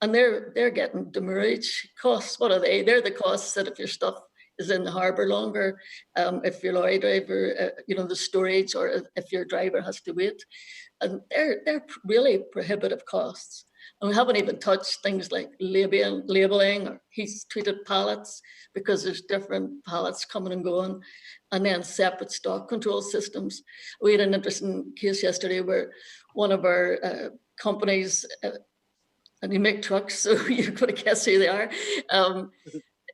And they're getting demurrage costs. What are they? They're the costs that if your stuff is in the harbour longer, if your lorry driver, the storage, or if your driver has to wait. And they're really prohibitive costs. And we haven't even touched things like labeling or heat-treated pallets, because there's different pallets coming and going, and then separate stock control systems. We had an interesting case yesterday where one of our companies, and they make trucks, so you're going to guess who they are.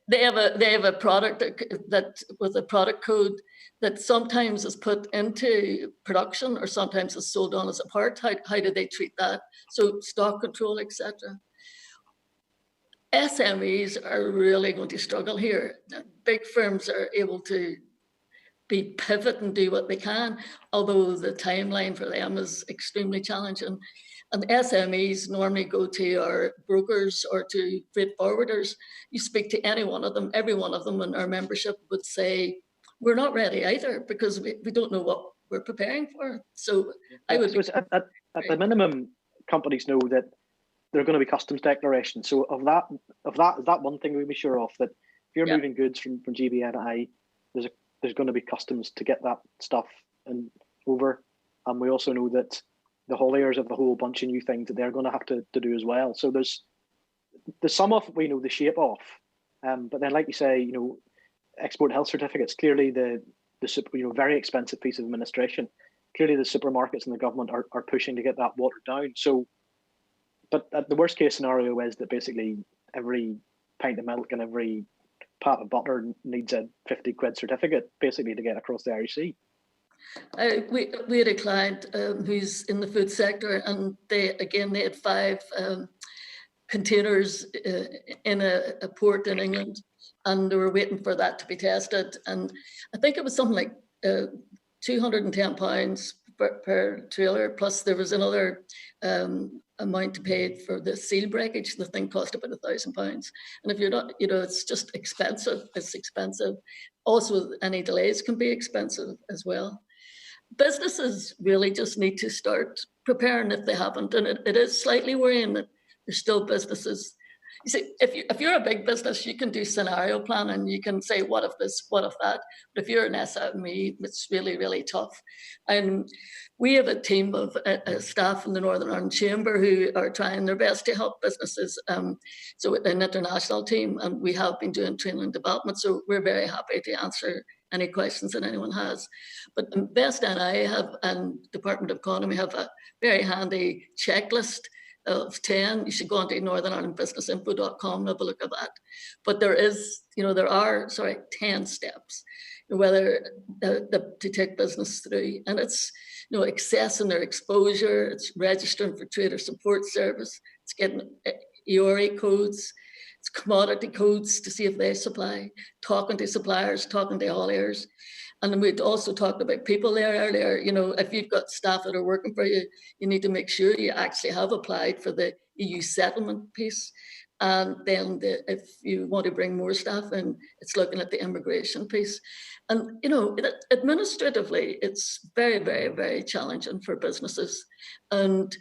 They have a product that with a product code that sometimes is put into production or sometimes is sold on as a part. How do they treat that? So stock control, etc. SMEs are really going to struggle here. Big firms are able to pivot and do what they can, although the timeline for them is extremely challenging. And SMEs normally go to our brokers or to freight forwarders. You speak to any one of them, every one of them in our membership would say, we're not ready either, because we don't know what we're preparing for. So I would... So at the minimum, companies know that there are going to be customs declarations. So is that one thing we'd be sure of, that if you're moving goods from GBNI, there's going to be customs to get that stuff over. And we also know that the hauliers have a whole bunch of new things that they're going to have to do as well. So there's some of it we know the shape of, but then, like you say, export health certificates, clearly the very expensive piece of administration. Clearly the supermarkets and the government are pushing to get that watered down. So, but the worst case scenario is that basically every pint of milk and every pat of butter needs a 50 quid certificate basically to get across the Irish Sea. We had a client who's in the food sector, and they had 5 containers in a port in England, and they were waiting for that to be tested. And I think it was something like £210 per trailer, plus there was another amount to pay for the seal breakage. The thing cost about £1,000. And if you're not, it's just expensive. It's expensive. Also, any delays can be expensive as well. Businesses really just need to start preparing if they haven't. And it is slightly worrying that there's still businesses. You see, if you're a big business, you can do scenario planning. You can say, what if this, what if that? But if you're an SME, it's really, really tough. And we have a team of staff in the Northern Ireland Chamber who are trying their best to help businesses. So an international team, and we have been doing training and development. So we're very happy to answer any questions that anyone has. But Best NI and Department of Economy have a very handy checklist of 10. You should go on to northernirelandbusinessinfo.com and have a look at that. But there are 10 steps whether to take business through, and it's accessing their exposure, it's registering for trader support service, it's getting EORI codes, it's commodity codes to see if they supply, talking to suppliers, talking to hauliers. And then we'd also talked about people there earlier. If you've got staff that are working for you, you need to make sure you actually have applied for the EU settlement piece. And then if you want to bring more staff in, it's looking at the immigration piece. And, administratively, it's very, very, very challenging for businesses. And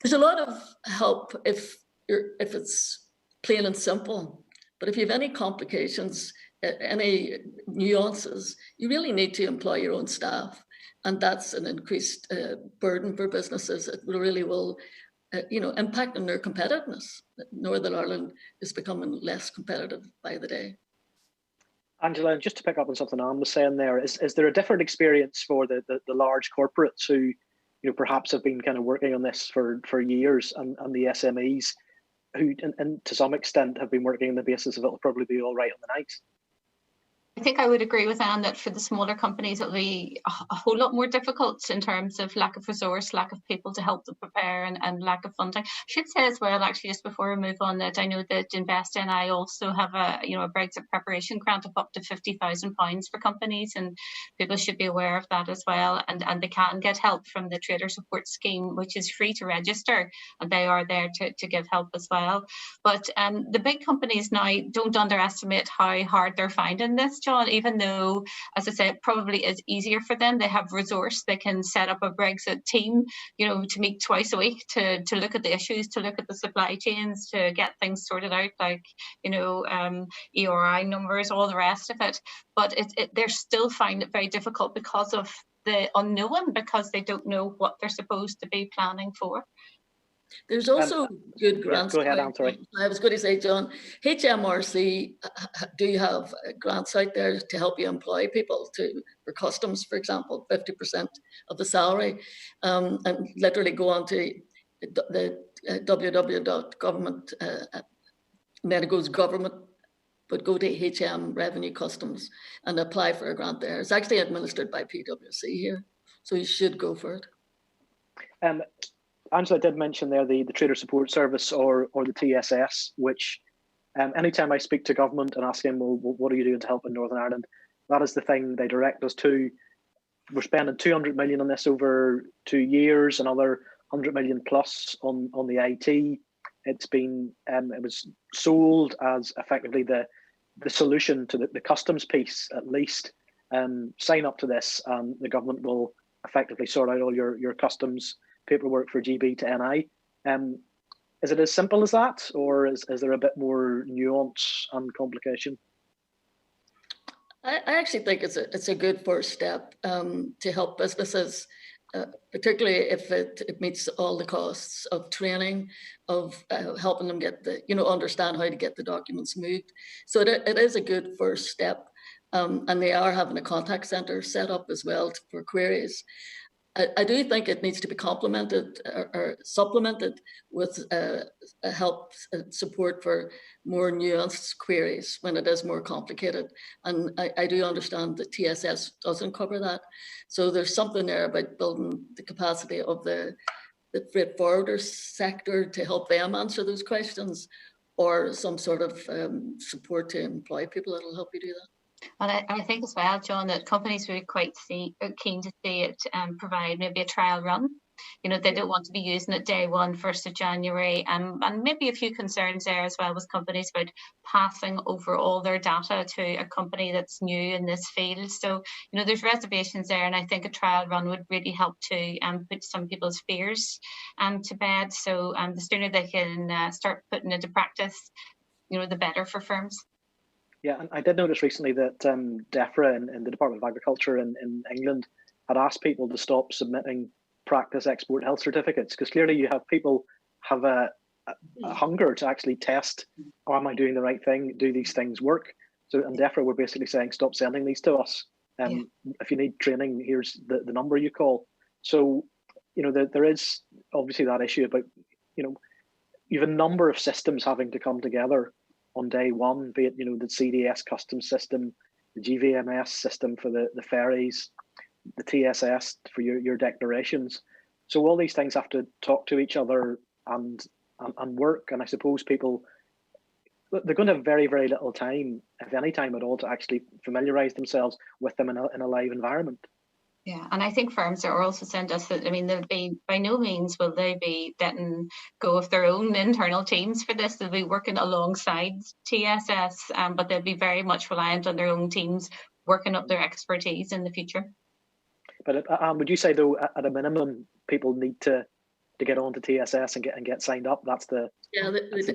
there's a lot of help if it's plain and simple. But if you have any complications, any nuances, you really need to employ your own staff. And that's an increased burden for businesses. It really will impact on their competitiveness. Northern Ireland is becoming less competitive by the day. Angela, just to pick up on something Anne was saying there, is there a different experience for the large corporates who perhaps have been kind of working on this for years, and the SMEs who and to some extent have been working on the basis of it'll probably be all right on the night? I think I would agree with Anne that for the smaller companies, it'll be a whole lot more difficult in terms of lack of resource, lack of people to help them prepare, and lack of funding. I should say as well, actually, just before we move on, that I know that Invest NI also have a Brexit preparation grant of up to £50,000 for companies, and people should be aware of that as well. And they can get help from the Trader Support Scheme, which is free to register, and they are there to give help as well. But the big companies now, don't underestimate how hard they're finding this, John, even though, as I say, it probably is easier for them. They have resource. They can set up a Brexit team, to meet twice a week to look at the issues, to look at the supply chains, to get things sorted out, like, ERI numbers, all the rest of it. But they're still finding it very difficult because of the unknown, because they don't know what they're supposed to be planning for. There's also good grants. Go ahead, I'm sorry. I was going to say, John, HMRC, do you have grants out there to help you employ people for customs, for example, 50% of the salary, and literally go on to the www.government, and then it goes government, but go to HM Revenue Customs and apply for a grant there. It's actually administered by PwC here, so you should go for it. Angela did mention there the Trader Support Service or the TSS, which anytime I speak to government and ask them, well, what are you doing to help in Northern Ireland? That is the thing they direct us to. We're spending 200 million on this over 2 years, another 100 million plus on the IT. It's been, it was sold as effectively the solution to the customs piece, at least. Sign up to this and the government will effectively sort out all your customs paperwork for GB to NI. Is it as simple as that, or is there a bit more nuance and complication? I actually think it's a good first step to help businesses, particularly if it meets all the costs of training, of helping them get understand how to get the documents moved. So it is a good first step, and they are having a contact center set up as well for queries. I do think it needs to be complemented or supplemented with help and support for more nuanced queries when it is more complicated. And I do understand that TSS doesn't cover that. So there's something there about building the capacity of the freight forwarder sector to help them answer those questions, or some sort of support to employ people that'll help you do that. And I think as well, John, that companies would be quite keen to see it provide maybe a trial run. They don't want to be using it day one, 1st of January. And maybe a few concerns there as well with companies about passing over all their data to a company that's new in this field. So, there's reservations there. And I think a trial run would really help to put some people's fears to bed. So the sooner they can start putting into practice, the better for firms. Yeah, and I did notice recently that DEFRA in the Department of Agriculture in England had asked people to stop submitting practice export health certificates, because clearly you have people have a hunger to actually test, am I doing the right thing? Do these things work? So and DEFRA were basically saying, stop sending these to us. If you need training, here's the number you call. So, there is obviously that issue about, you have a number of systems having to come together on day one, be it the CDS customs system, the GVMS system for the ferries, the TSS for your declarations. So all these things have to talk to each other and work. And I suppose people, they're going to have very, very little time, if any time at all, to actually familiarise themselves with them in a live environment. Yeah, and I think firms are also saying us that, they'll be, by no means will they be letting go of their own internal teams for this. They'll be working alongside TSS, but they'll be very much reliant on their own teams working up their expertise in the future. But would you say, though, at a minimum, people need to get onto TSS and get signed up? That's the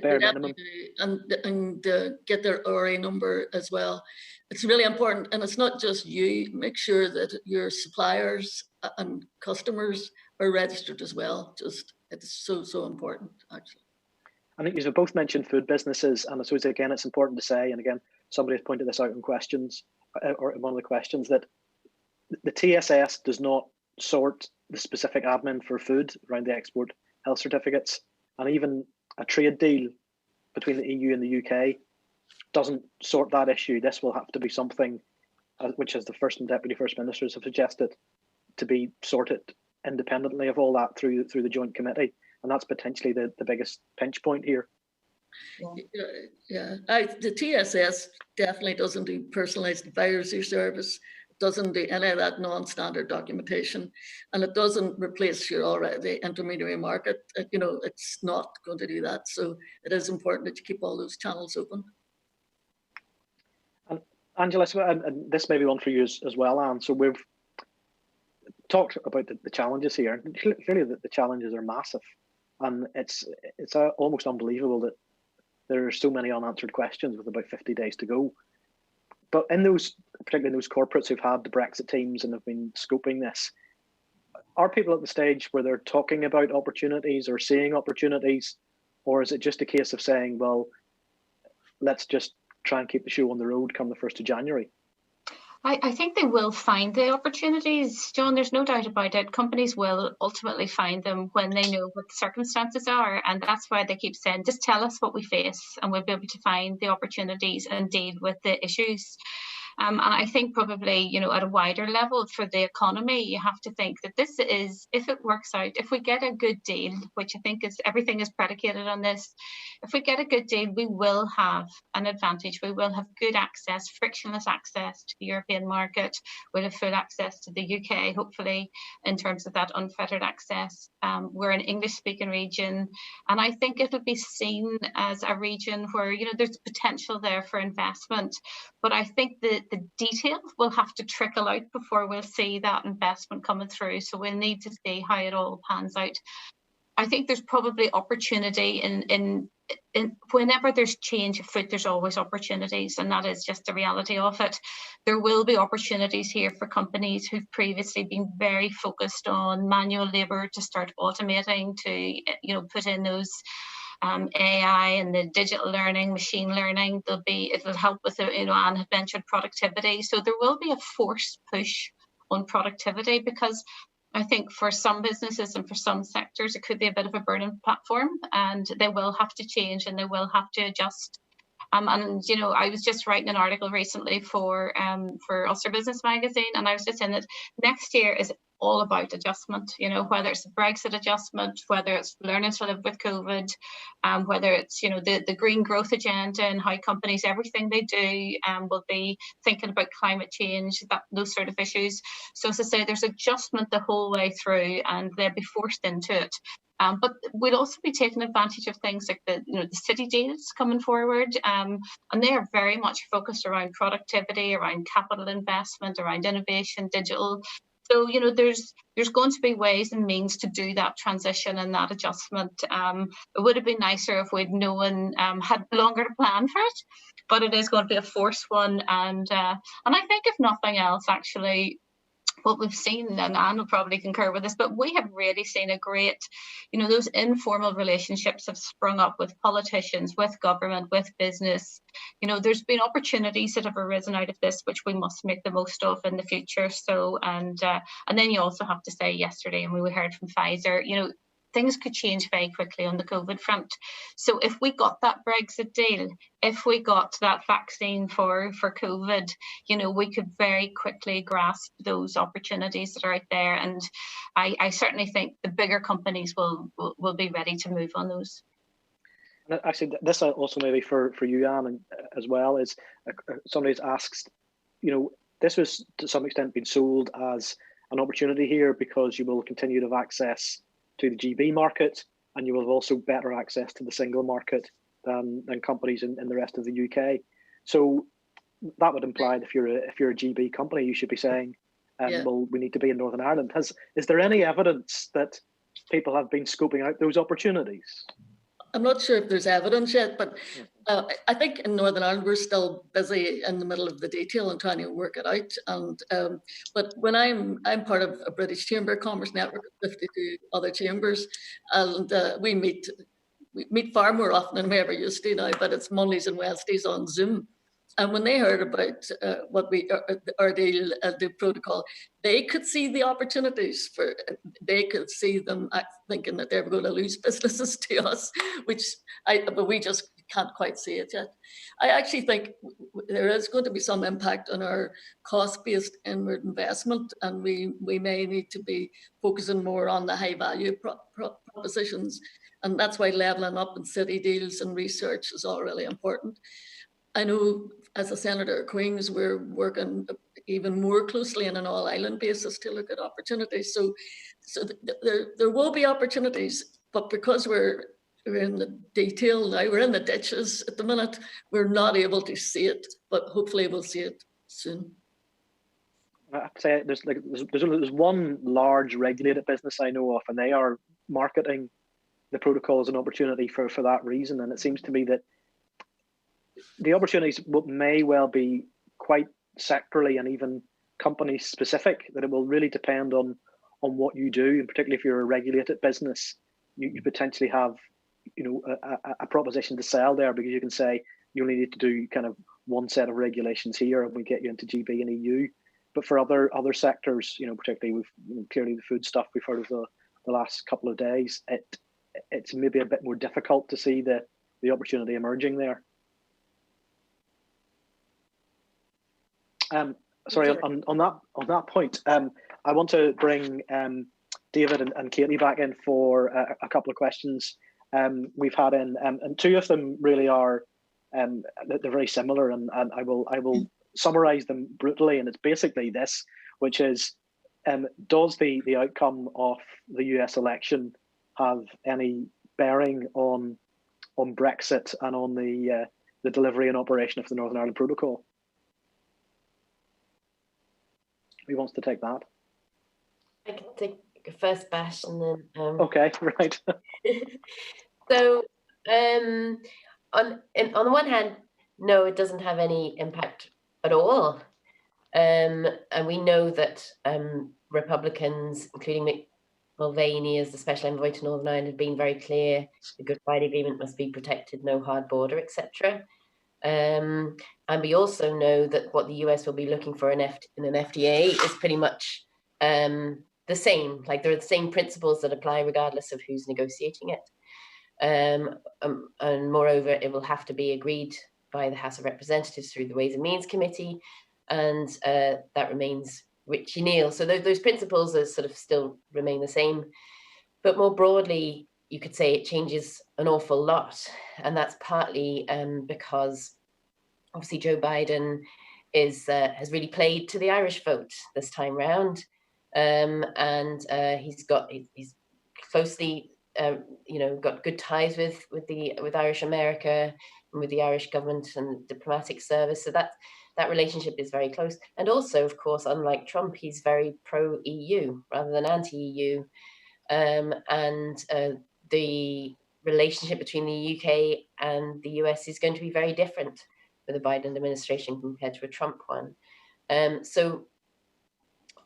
bare minimum. And get their RA number as well. It's really important, and it's not just you. Make sure that your suppliers and customers are registered as well. It's so important, actually. I think you've both mentioned food businesses, and I suppose again it's important to say, and again somebody has pointed this out in questions, or in one of the questions, that the TSS does not sort the specific admin for food around the export health certificates, and even a trade deal between the EU and the UK doesn't sort that issue. This will have to be something which as the First and Deputy First Ministers have suggested, to be sorted independently of all that through the joint committee, and that's potentially the biggest pinch point here. Yeah. The TSS definitely doesn't do personalised advisory service. It doesn't do any of that non-standard documentation, and it doesn't replace the intermediary market. It's not going to do that. So it is important that you keep all those channels open. And Angela, and this may be one for you as well, Anne. So we've talked about the challenges here. Clearly, the challenges are massive, and it's almost unbelievable that there are so many unanswered questions with about 50 days to go. But particularly in those corporates who've had the Brexit teams and have been scoping this, are people at the stage where they're talking about opportunities or seeing opportunities, or is it just a case of saying, well, let's just try and keep the show on the road come the 1st of January? I think they will find the opportunities, John. There's no doubt about it. Companies will ultimately find them when they know what the circumstances are. And that's why they keep saying, just tell us what we face and we'll be able to find the opportunities and deal with the issues. And I think probably, at a wider level for the economy, you have to think that this is, if it works out, if we get a good deal, which I think is everything is predicated on this, if we get a good deal, we will have an advantage. We will have good access, frictionless access to the European market. We'll have full access to the UK, hopefully, in terms of that unfettered access. We're an English-speaking region, and I think it'll be seen as a region where, there's potential there for investment. But I think the details will have to trickle out before we'll see that investment coming through. So we'll need to see how it all pans out. I think there's probably opportunity in whenever there's change afoot, there's always opportunities, and that is just the reality of it. There will be opportunities here for companies who've previously been very focused on manual labour to start automating, to put in those AI and the digital learning, machine learning. It'll help with Anne had mentioned productivity. So there will be a forced push on productivity, because I think for some businesses and for some sectors, it could be a bit of a burning platform, and they will have to change and they will have to adjust. I was just writing an article recently for Ulster Business Magazine, and I was just saying that next year is all about adjustment, whether it's the Brexit adjustment, whether it's learning to live with COVID, whether it's, the green growth agenda and how companies, everything they do will be thinking about climate change, those sort of issues. So as I say, there's adjustment the whole way through, and they'll be forced into it. But we'll also be taking advantage of things like the city deals coming forward, and they are very much focused around productivity, around capital investment, around innovation, digital. So, there's going to be ways and means to do that transition and that adjustment. It would have been nicer if we'd known, had longer to plan for it, but it is going to be a forced one. And I think if nothing else, actually, what we've seen, and Anne will probably concur with this, but we have really seen a great, those informal relationships have sprung up with politicians, with government, with business. There's been opportunities that have arisen out of this, which we must make the most of in the future. So, and then you also have to say yesterday, and we heard from Pfizer, things could change very quickly on the COVID front. So if we got that Brexit deal, if we got that vaccine for COVID, we could very quickly grasp those opportunities that are out there. And I certainly think the bigger companies will be ready to move on those. Actually, this also maybe for you, Anne, as well, is somebody's asked, this was to some extent been sold as an opportunity here because you will continue to have access to the GB market, and you will have also better access to the single market than companies in the rest of the UK. So that would imply that if you're a GB company, you should be saying, well, we need to be in Northern Ireland. Is there any evidence that people have been scoping out those opportunities? I'm not sure if there's evidence yet, but I think in Northern Ireland we're still busy in the middle of the detail and trying to work it out. And but when I'm part of a British Chamber of Commerce network of 52 other chambers, and we meet far more often than we ever used to now. But it's Mondays and Wednesdays on Zoom, And when they heard about our deal, the protocol, they could see the opportunities for. They could see them thinking that they were going to lose businesses to us, but we just can't quite see it yet. I actually think there is going to be some impact on our cost-based inward investment, and we may need to be focusing more on the high-value propositions, and that's why leveling up in city deals and research is all really important. I know as a Senator of Queen's, we're working even more closely on an all-island basis to look at opportunities. So there will be opportunities, but because we're in the detail now, we're in the ditches at the minute, we're not able to see it, but hopefully we'll see it soon. I'd say there's one large regulated business I know of, and they are marketing the protocol as an opportunity for that reason. And it seems to me that the opportunities may well be quite sectorally and even company specific, that it will really depend on what you do, and particularly if you're a regulated business, you potentially have a proposition to sell there, because you can say you only need to do kind of one set of regulations here and we get you into GB and EU. But for other sectors, particularly with clearly the food stuff we've heard of the last couple of days, it's maybe a bit more difficult to see the opportunity emerging there. Sorry, on that point, I want to bring David and Katy back in for a couple of questions we've had in, and two of them really are they're very similar, and I will summarize them brutally, and it's basically this, which is, does the outcome of the US election have any bearing on Brexit and on the delivery and operation of the Northern Ireland Protocol? Who wants to take that? I can take a first bash and then. Okay, right. So, on the one hand, no, it doesn't have any impact at all, and we know that Republicans, including Mick Mulvaney as the Special Envoy to Northern Ireland, have been very clear: the Good Friday Agreement must be protected, no hard border, etc. And we also know that what the US will be looking for in an FTA is pretty much the same. Like, there are the same principles that apply regardless of who's negotiating it. And moreover, it will have to be agreed by the House of Representatives through the Ways and Means Committee, and that remains Richie Neal. So those principles are sort of still remain the same. But more broadly, you could say it changes an awful lot, and that's partly because obviously Joe Biden has really played to the Irish vote this time round, and he's closely got good ties with Irish America and with the Irish government and diplomatic service. So that relationship is very close. And also, of course, unlike Trump, he's very pro-EU rather than anti-EU, and the relationship between the UK and the US is going to be very different with the Biden administration compared to a Trump one. So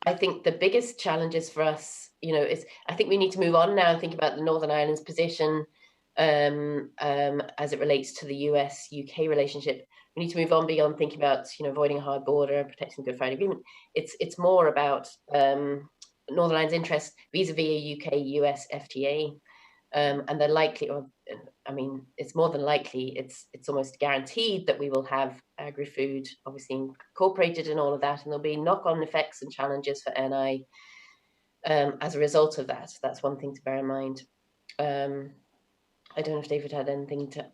I think the biggest challenges for us, is I think we need to move on now and think about the Northern Ireland's position as it relates to the US-UK relationship. We need to move on beyond thinking about, avoiding a hard border, protecting the Good Friday Agreement. It's more about Northern Ireland's interest vis-a-vis a UK-US FTA. And they're likely, it's more than likely, it's almost guaranteed that we will have agri-food obviously incorporated in all of that, and there'll be knock-on effects and challenges for NI as a result of that. That's one thing to bear in mind. I don't know if David had anything to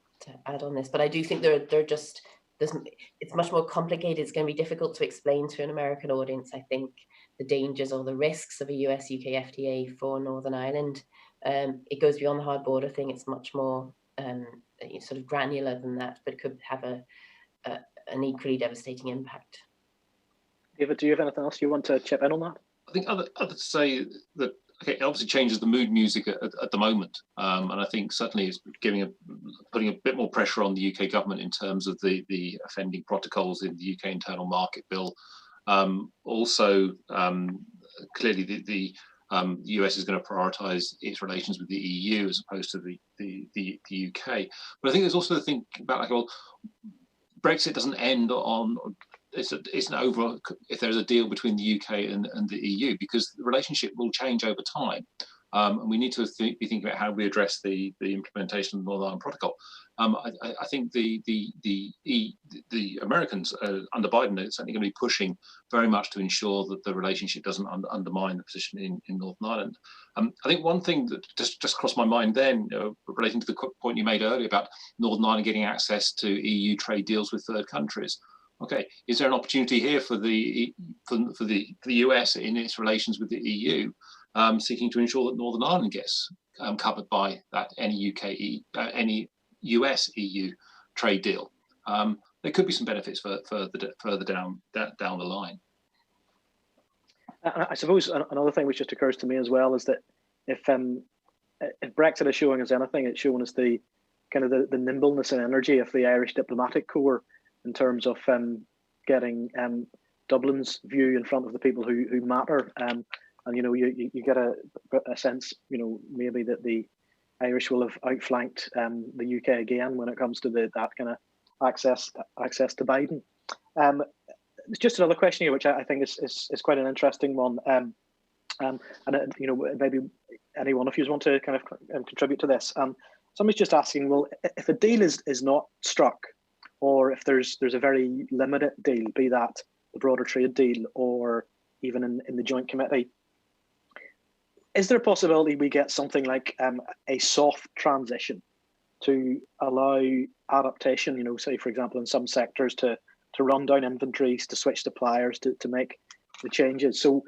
add on this, but I do think it's much more complicated. It's going to be difficult to explain to an American audience, I think, the dangers or the risks of a US-UK FTA for Northern Ireland. It goes beyond the hard border thing. It's much more sort of granular than that, but it could have an equally devastating impact. David, do you have anything else you want to chip in on that? I think I'd say that it obviously changes the mood music at the moment, and I think certainly it's putting a bit more pressure on the UK government in terms of the offending protocols in the UK Internal Market Bill. Also, clearly the US is going to prioritise its relations with the EU as opposed to the UK. But I think there's also the thing about Brexit doesn't end on, it's an over, if there's a deal between the UK and the EU, because the relationship will change over time. And we need to be thinking about how we address the implementation of the Northern Ireland Protocol. I think the Americans under Biden are certainly going to be pushing very much to ensure that the relationship doesn't undermine the position in Northern Ireland. I think one thing that just crossed my mind then, relating to the point you made earlier about Northern Ireland getting access to EU trade deals with third countries. Okay, is there an opportunity here for the US in its relations with the EU, seeking to ensure that Northern Ireland gets covered by that any US EU trade deal? There could be some benefits further down the line. I suppose another thing which just occurs to me as well is that if Brexit is showing us anything, it's showing us the kind of the nimbleness and energy of the Irish diplomatic corps in terms of getting Dublin's view in front of the people who matter. And you get a sense, maybe that the Irish will have outflanked the UK again when it comes to that kind of access to Biden. It's just another question here, which I think is quite an interesting one. Maybe any one of you want to kind of contribute to this. Somebody's just asking, well, if a deal is not struck, or if there's a very limited deal, be that the broader trade deal or even in the joint committee, is there a possibility we get something like a soft transition to allow adaptation, say, for example, in some sectors to run down inventories, to switch suppliers, to make the changes? So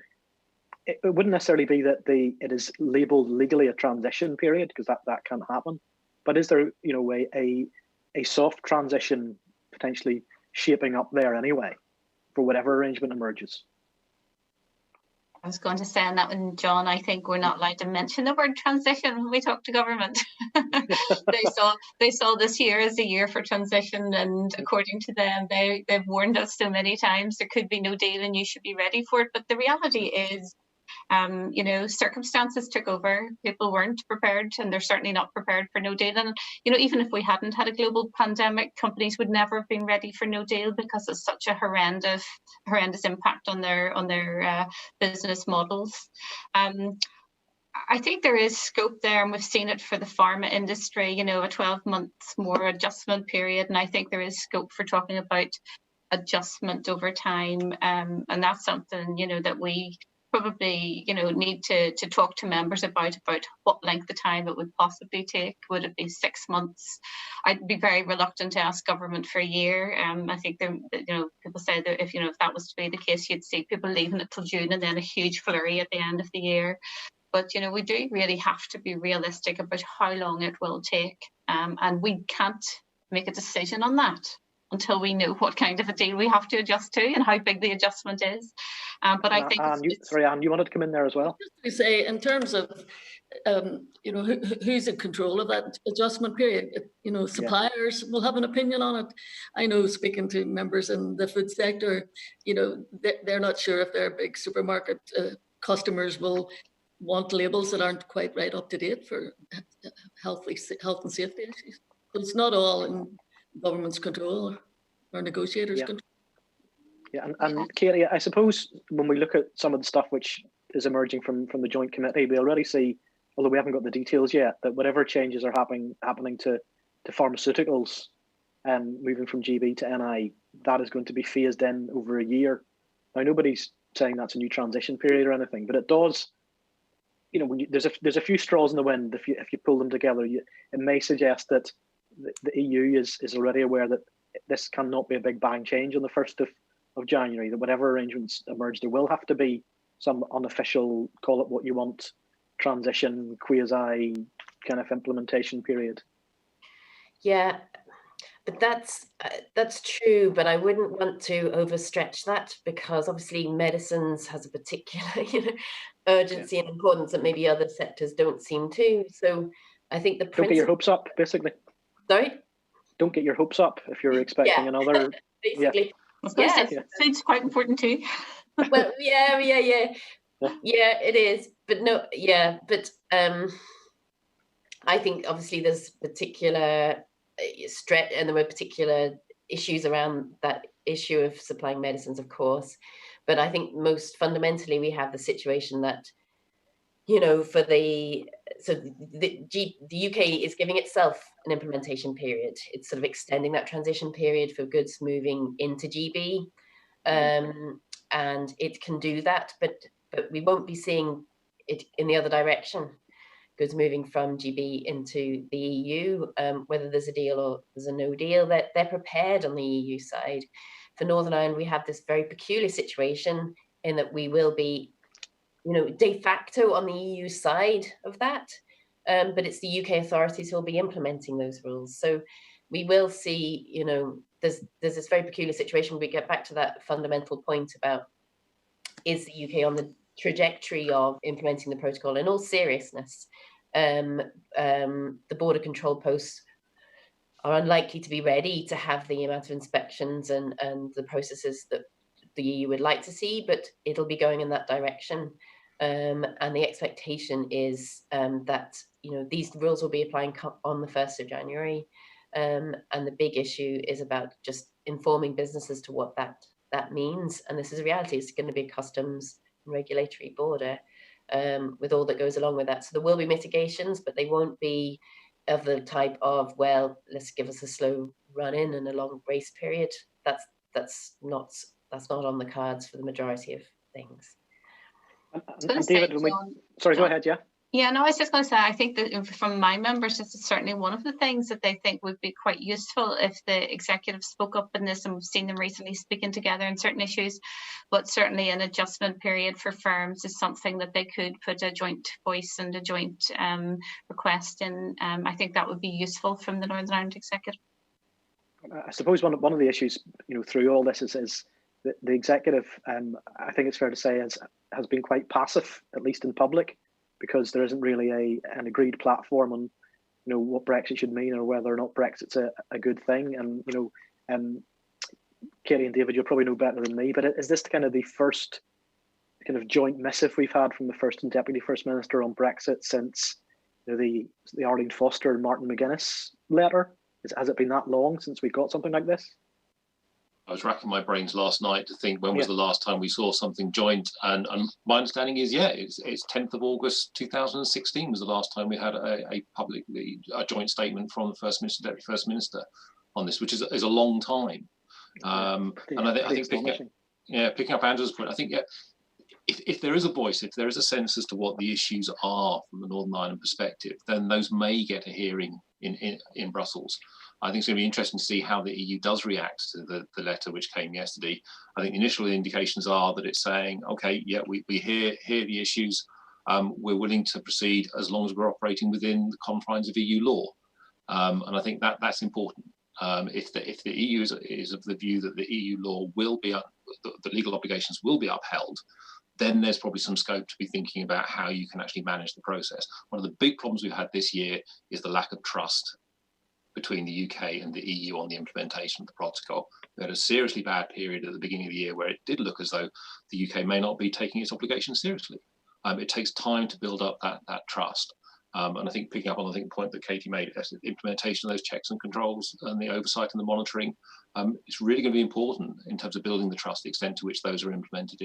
it wouldn't necessarily be that it is labelled legally a transition period, because that can't happen. But is there, a soft transition potentially shaping up there anyway, for whatever arrangement emerges? I was going to say on that one, John, I think we're not allowed to mention the word transition when we talk to government. They saw this year as a year for transition, and according to them, they've warned us so many times there could be no deal and you should be ready for it. But the reality is, circumstances took over. People weren't prepared, and they're certainly not prepared for no deal. And even if we hadn't had a global pandemic, companies would never have been ready for no deal, because it's such a horrendous impact on their business models. I think there is scope there, and we've seen it for the pharma industry. A 12 months more adjustment period, and I think there is scope for talking about adjustment over time, and that's something that we probably need to talk to members about what length of time it would possibly take. Would it be 6 months? I'd be very reluctant to ask government for a year. I think people say that if that was to be the case, you'd see people leaving it till June and then a huge flurry at the end of the year. But we do really have to be realistic about how long it will take, and we can't make a decision on that until we know what kind of a deal we have to adjust to and how big the adjustment is. But I think Anne, you wanted to come in there as well. Just to say, in terms of who's in control of that adjustment period, suppliers will have an opinion on it. I know, speaking to members in the food sector, they're not sure if their big supermarket customers will want labels that aren't quite right up to date for health and safety issues. So it's not all in government's control or negotiators' control. Yeah, and Katy, I suppose when we look at some of the stuff which is emerging from the joint committee, we already see, although we haven't got the details yet, that whatever changes are happening to pharmaceuticals, moving from GB to NI, that is going to be phased in over a year. Now, nobody's saying that's a new transition period or anything, but it does. There's a few straws in the wind. If you pull them together, it may suggest that the EU is already aware that this cannot be a big bang change on the 1st of January, that whatever arrangements emerge, there will have to be some unofficial, call it what you want, transition, quasi kind of implementation period. Yeah, but that's true, but I wouldn't want to overstretch that, because obviously medicines has a particular urgency and importance that maybe other sectors don't seem to. So I think don't get your hopes up, basically. Sorry? Don't get your hopes up if you're expecting another. Basically. Food's quite important too. Well, yeah, it is. But no, but I think obviously there's particular stretch, and there were particular issues around that issue of supplying medicines, of course. But I think most fundamentally, we have the situation that, you know, the UK is giving itself an implementation period. It's sort of extending that transition period for goods moving into GB. And it can do that, but we won't be seeing it in the other direction. Goods moving from GB into the EU, whether there's a deal or there's a no deal, that they're prepared on the EU side. For Northern Ireland, we have this very peculiar situation in that we will be, you know, de facto on the EU side of that, but it's the UK authorities who will be implementing those rules. So we will see, you know, there's this very peculiar situation. We get back to that fundamental point about, is the UK on the trajectory of implementing the protocol? In all seriousness, the border control posts are unlikely to be ready to have the amount of inspections and the processes that the EU would like to see, but it'll be going in that direction. And the expectation is that, you know, these rules will be applying on the 1st of January. And the big issue is about just informing businesses to what that means. And this is a reality. It's going to be a customs and regulatory border with all that goes along with that. So there will be mitigations, but they won't be of the type of, well, let's give us a slow run in and a long grace period. That's not on the cards for the majority of things. And David, sorry, go ahead, yeah. Yeah, no, I was just going to say, I think that from my members, this is certainly one of the things that they think would be quite useful if the executive spoke up in this, and we've seen them recently speaking together in certain issues, but certainly an adjustment period for firms is something that they could put a joint voice and a joint request in. I think that would be useful from the Northern Ireland executive. I suppose one of the issues, you know, through all this is the executive, I think it's fair to say, has been quite passive, at least in public, because there isn't really an agreed platform on, you know, what Brexit should mean or whether or not Brexit's a good thing. And, you know, Katy and David, you'll probably know better than me, but is this kind of the first kind of joint missive we've had from the First and Deputy First Minister on Brexit since, you know, the Arlene Foster and Martin McGuinness letter? Has it been that long since we got something like this? I was racking my brains last night to think when was the last time we saw something joint, and my understanding is, it's 10th of August 2016 was the last time we had a joint statement from the First Minister, Deputy First Minister on this, which is a long time. And I think picking up Angela's point, I think if there is a voice, if there is a sense as to what the issues are from a Northern Ireland perspective, then those may get a hearing in Brussels. I think it's going to be interesting to see how the EU does react to the letter which came yesterday. I think the initial indications are that it's saying, okay, yeah, we hear the issues. We're willing to proceed as long as we're operating within the confines of EU law. And I think that's important. If the EU is of the view that the EU law will be, the legal obligations will be upheld, then there's probably some scope to be thinking about how you can actually manage the process. One of the big problems we've had this year is the lack of trust between the UK and the EU on the implementation of the protocol. We had a seriously bad period at the beginning of the year where it did look as though the UK may not be taking its obligations seriously. It takes time to build up that trust. And I think picking up on the point that Katy made, the implementation of those checks and controls and the oversight and the monitoring, it's really going to be important in terms of building the trust, the extent to which those are implemented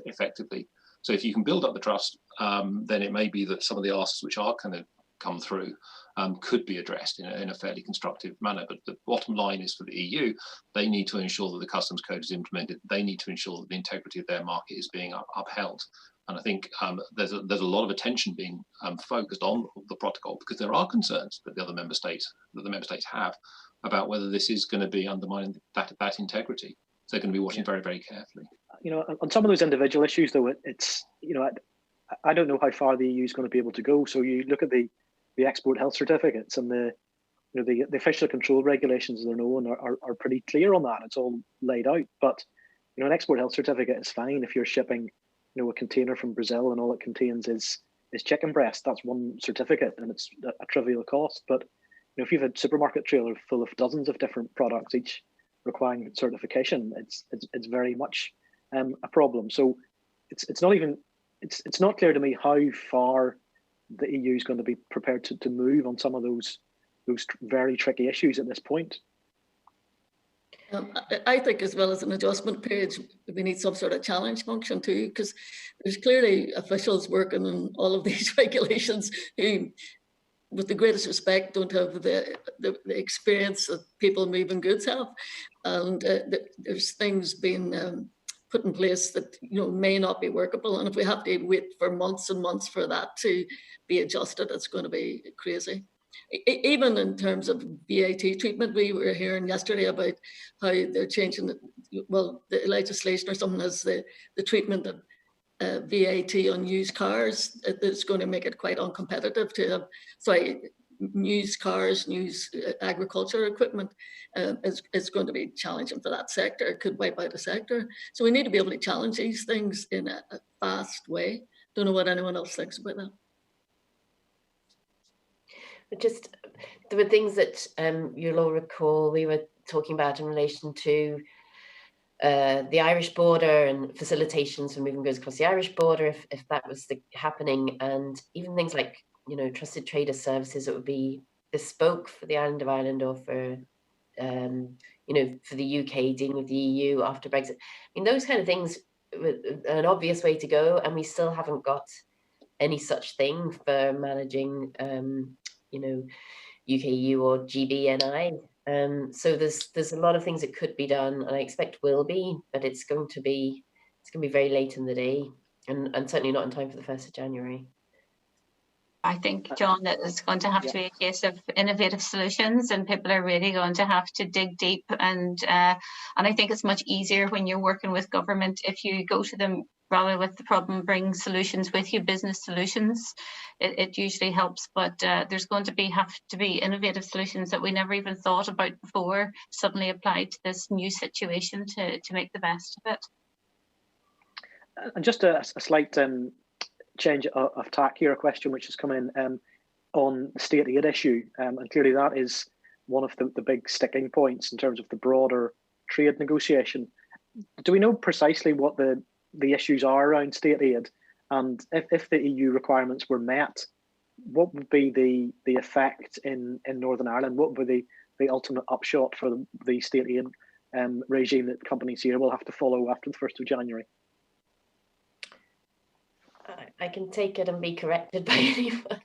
effectively. So if you can build up the trust, then it may be that some of the asks which are kind of come through could be addressed in a fairly constructive manner. But the bottom line is for the EU, they need to ensure that the customs code is implemented. They need to ensure that the integrity of their market is being upheld. And I think there's a lot of attention being focused on the protocol because there are concerns that the member states have about whether this is going to be undermining that integrity. So they're going to be watching very, very carefully. You know, on some of those individual issues, though, it's, you know, I don't know how far the EU is going to be able to go. So you look at the export health certificates and the official control regulations that are known are pretty clear on that. It's all laid out. But, you know, an export health certificate is fine if you're shipping, you know, a container from Brazil and all it contains is chicken breast. That's one certificate and it's a trivial cost. But, you know, if you have a supermarket trailer full of dozens of different products, each requiring certification, it's very much a problem. So it's not clear to me how far the EU is going to be prepared to move on some of those very tricky issues at this point. I think as well as an adjustment period, we need some sort of challenge function too, because there's clearly officials working on all of these regulations who, with the greatest respect, don't have the experience that people moving goods have. And there's things being put in place that may not be workable. And if we have to wait for months and months for that to be adjusted, it's going to be crazy. Even in terms of VAT treatment, we were hearing yesterday about how they're changing the legislation or something as the treatment of VAT on used cars. It's going to make it quite uncompetitive to have, used cars, used agriculture equipment. It's going to be challenging for that sector. It could wipe out a sector. So we need to be able to challenge these things in a fast way. Don't know what anyone else thinks about that. But just, there were things that you'll all recall we were talking about in relation to the Irish border and facilitations for moving goods across the Irish border, if that was happening, and even things like, trusted trader services that would be bespoke for the island of Ireland or for, for the UK dealing with the EU after Brexit. I mean, those kind of things were an obvious way to go, and we still haven't got any such thing for managing UK-EU or GBNI. So there's a lot of things that could be done, and I expect will be, but it's going to be very late in the day, and certainly not in time for the 1st of January. I think, John, that it's going to have to be a case of innovative solutions, and people are really going to have to dig deep. And I think it's much easier when you're working with government if you go to them rather with the problem, bring solutions with you, business solutions. It usually helps, but there's going to have to be innovative solutions that we never even thought about before, suddenly applied to this new situation to make the best of it. And just a slight change of tack here, a question which has come in on the state aid issue, and clearly that is one of the big sticking points in terms of the broader trade negotiation. Do we know precisely what the issues are around state aid, and if the EU requirements were met, what would be the effect in Northern Ireland? What would be the ultimate upshot for the state aid regime that companies here will have to follow after the 1st of January? I can take it and be corrected by anyone.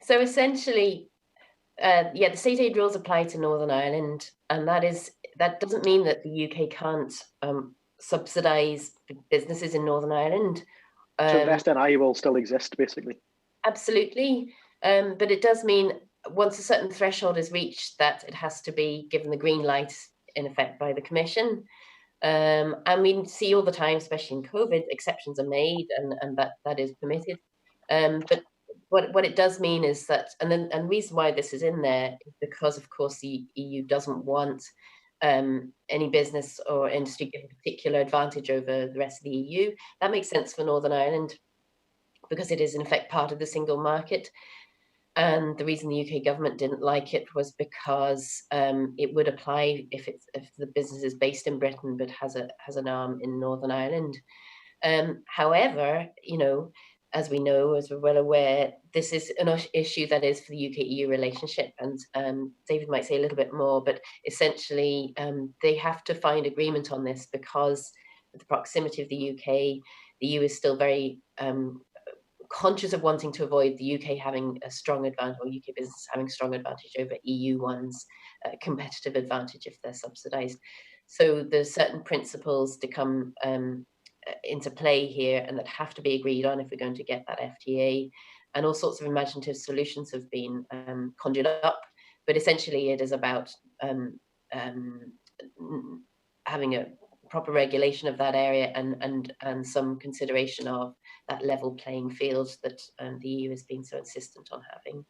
So essentially, the state aid rules apply to Northern Ireland, and that doesn't mean that the UK can't subsidise businesses in Northern Ireland. So SNI will still exist, basically. Absolutely, but it does mean once a certain threshold is reached that it has to be given the green light, in effect, by the Commission. And we see all the time, especially in COVID, exceptions are made, and that is permitted. But what it does mean is that, and the reason why this is in there is because, of course, the EU doesn't want any business or industry given particular advantage over the rest of the EU. That makes sense for Northern Ireland because it is in effect part of the single market. And the reason the UK government didn't like it was because it would apply if the business is based in Britain but has an arm in Northern Ireland. However, as we're well aware, this is an issue that is for the UK-EU relationship, and David might say a little bit more, but essentially they have to find agreement on this because of the proximity of the UK. The EU is still very conscious of wanting to avoid the UK having a strong advantage, or UK business having strong advantage over EU ones, competitive advantage if they're subsidised. So there's certain principles to come into play here, and that have to be agreed on if we're going to get that FTA. And all sorts of imaginative solutions have been conjured up, but essentially it is about having a proper regulation of that area and some consideration of that level playing field that the EU has been so insistent on having.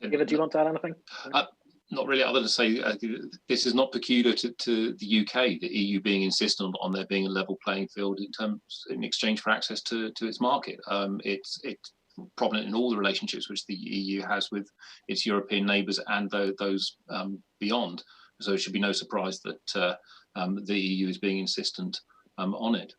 David, do you want to add anything? Not really, other than to say this is not peculiar to the UK, the EU being insistent on there being a level playing field in exchange for access to its market. It's prominent in all the relationships which the EU has with its European neighbours and those beyond. So it should be no surprise that the EU is being insistent on it.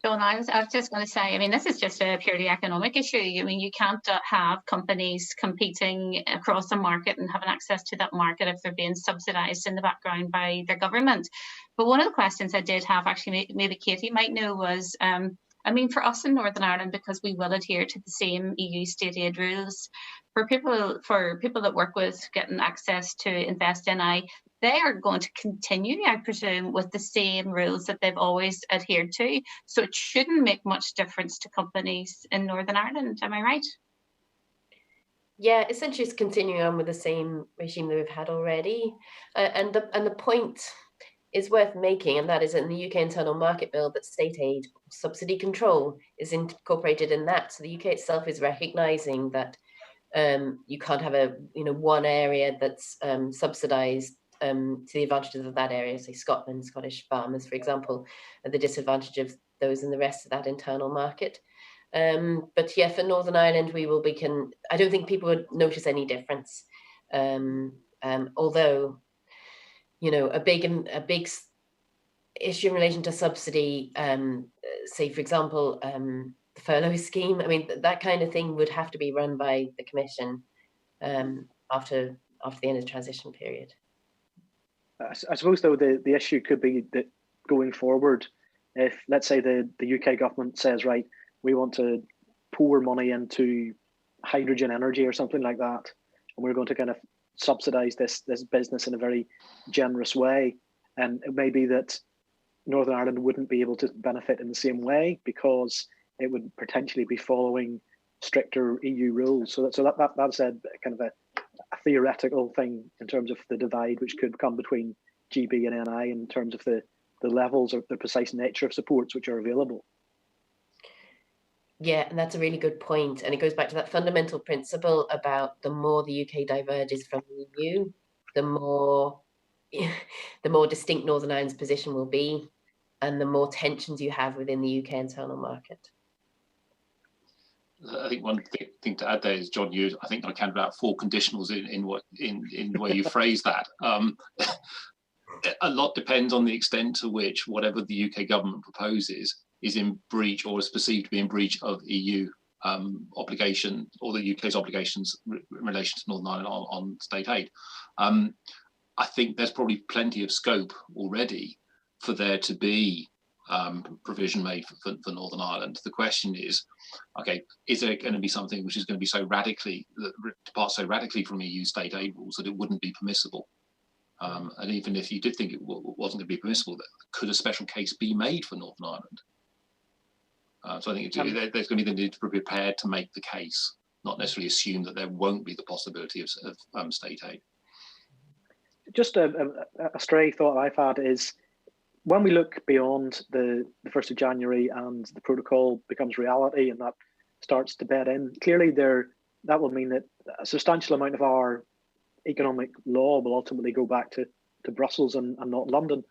John, I was just going to say, I mean, this is just a purely economic issue. I mean, you can't have companies competing across the market and having access to that market if they're being subsidised in the background by their government. But one of the questions I did have, actually, maybe Katy might know, was, I mean, for us in Northern Ireland, because we will adhere to the same EU state aid rules, for people that work with getting access to Invest NI, they are going to continue, I presume, with the same rules that they've always adhered to. So it shouldn't make much difference to companies in Northern Ireland. Am I right? Yeah, essentially it's continuing on with the same regime that we've had already. And the point is worth making, and that is in the UK Internal Market Bill that state aid subsidy control is incorporated in that. So the UK itself is recognising that you can't have one area that's subsidised to the advantages of that area, say Scotland, Scottish farmers, for example, at the disadvantage of those in the rest of that internal market. But yeah, for Northern Ireland, I don't think people would notice any difference. Although, a big issue in relation to subsidy, say, for example, the furlough scheme, I mean, that kind of thing would have to be run by the Commission after the end of the transition period. I suppose, though, the issue could be that going forward, if, let's say, the UK government says, right, we want to pour money into hydrogen energy or something like that, and we're going to kind of subsidise this business in a very generous way, and it may be that Northern Ireland wouldn't be able to benefit in the same way because it would potentially be following stricter EU rules. So that's a kind of a theoretical thing in terms of the divide which could come between GB and NI in terms of the levels or the precise nature of supports which are available. Yeah, and that's a really good point. And it goes back to that fundamental principle about the more the UK diverges from the EU, the more distinct Northern Ireland's position will be, and the more tensions you have within the UK internal market. I think one thing to add there is, John, I think I counted about 4 conditionals in the way you phrase that. A lot depends on the extent to which whatever the UK government proposes is in breach or is perceived to be in breach of EU obligation, or the UK's obligations in relation to Northern Ireland on state aid. I think there's probably plenty of scope already for there to be provision made for Northern Ireland. The question is, okay, is there going to be something which is going to be so radically, depart so radically from EU state aid rules that it wouldn't be permissible? And even if you did think it wasn't going to be permissible, could a special case be made for Northern Ireland? So I think there's going to be the need to be prepared to make the case, not necessarily assume that there won't be the possibility of state aid. Just a stray thought I've had is, when we look beyond the 1st of January and the protocol becomes reality and that starts to bed in, clearly that will mean that a substantial amount of our economic law will ultimately go back to Brussels and not London.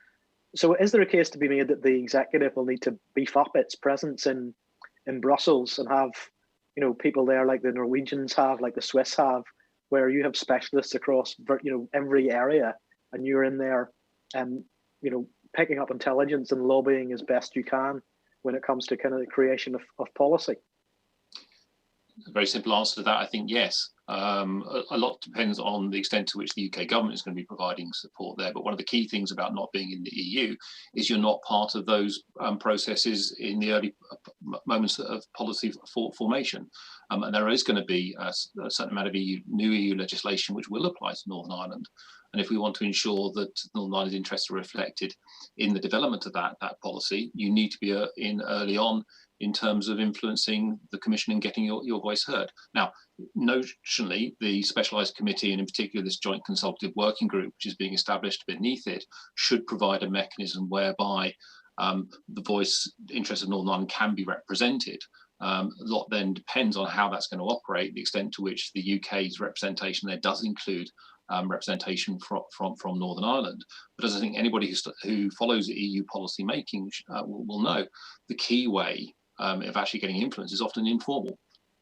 So is there a case to be made that the executive will need to beef up its presence in Brussels and have, people there like the Norwegians have, like the Swiss have, where you have specialists across, every area, and you're in there, picking up intelligence and lobbying as best you can when it comes to kind of the creation of policy? A very simple answer to that, I think, yes. A lot depends on the extent to which the UK government is going to be providing support there. But one of the key things about not being in the EU is you're not part of those processes in the early moments of policy formation. And there is going to be a certain amount of new EU legislation which will apply to Northern Ireland. And if we want to ensure that Northern Ireland's interests are reflected in the development of that policy, you need to be in early on in terms of influencing the Commission and getting your voice heard. Now, notionally, the specialised committee, and in particular this joint consultative working group, which is being established beneath it, should provide a mechanism whereby the interest of Northern Ireland can be represented. A lot then depends on how that's going to operate, the extent to which the UK's representation there does include representation from Northern Ireland. But as I think anybody who follows EU policy making will know, the key way of actually getting influence is often informal.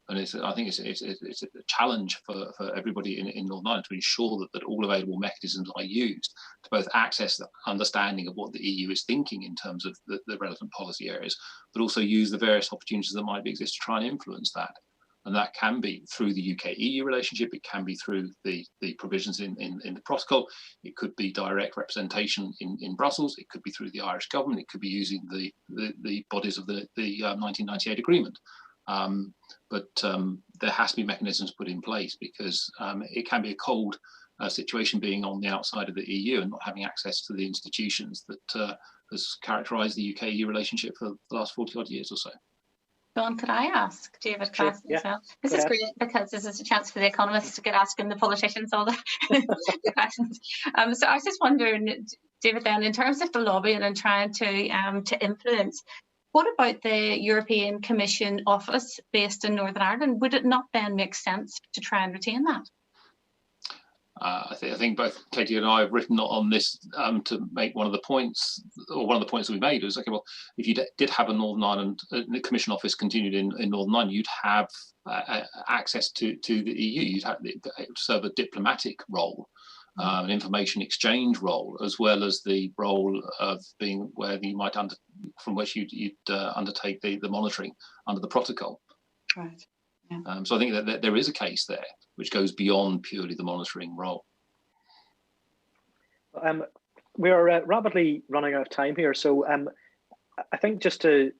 And I think it's a challenge for everybody in Northern Ireland to ensure that all available mechanisms are used to both access the understanding of what the EU is thinking in terms of the relevant policy areas, but also use the various opportunities that might exist to try and influence that. And that can be through the UK-EU relationship, it can be through the provisions in the protocol, it could be direct representation in Brussels, it could be through the Irish government, it could be using the bodies of the 1998 agreement. But there has to be mechanisms put in place, because it can be a cold situation being on the outside of the EU and not having access to the institutions that has characterised the UK-EU relationship for the last 40-odd years or so. John, could I ask David Sure, as well? This is great, because this is a chance for the economists to get asking the politicians all the questions. So I was just wondering, David, then, in terms of the lobbying and trying to influence, what about the European Commission office based in Northern Ireland? Would it not then make sense to try and retain that? I think both Katy and I have written on this to make one of the points that we made was, okay, well, if you did have a Northern Ireland Commission office continued in Northern Ireland, you'd have access to the EU. You'd have to serve a diplomatic role, an information exchange role, as well as the role of being where you might from which you'd undertake the monitoring under the protocol. Right. Yeah. So I think that there is a case there which goes beyond purely the monitoring role. We are rapidly running out of time here, so I think just to,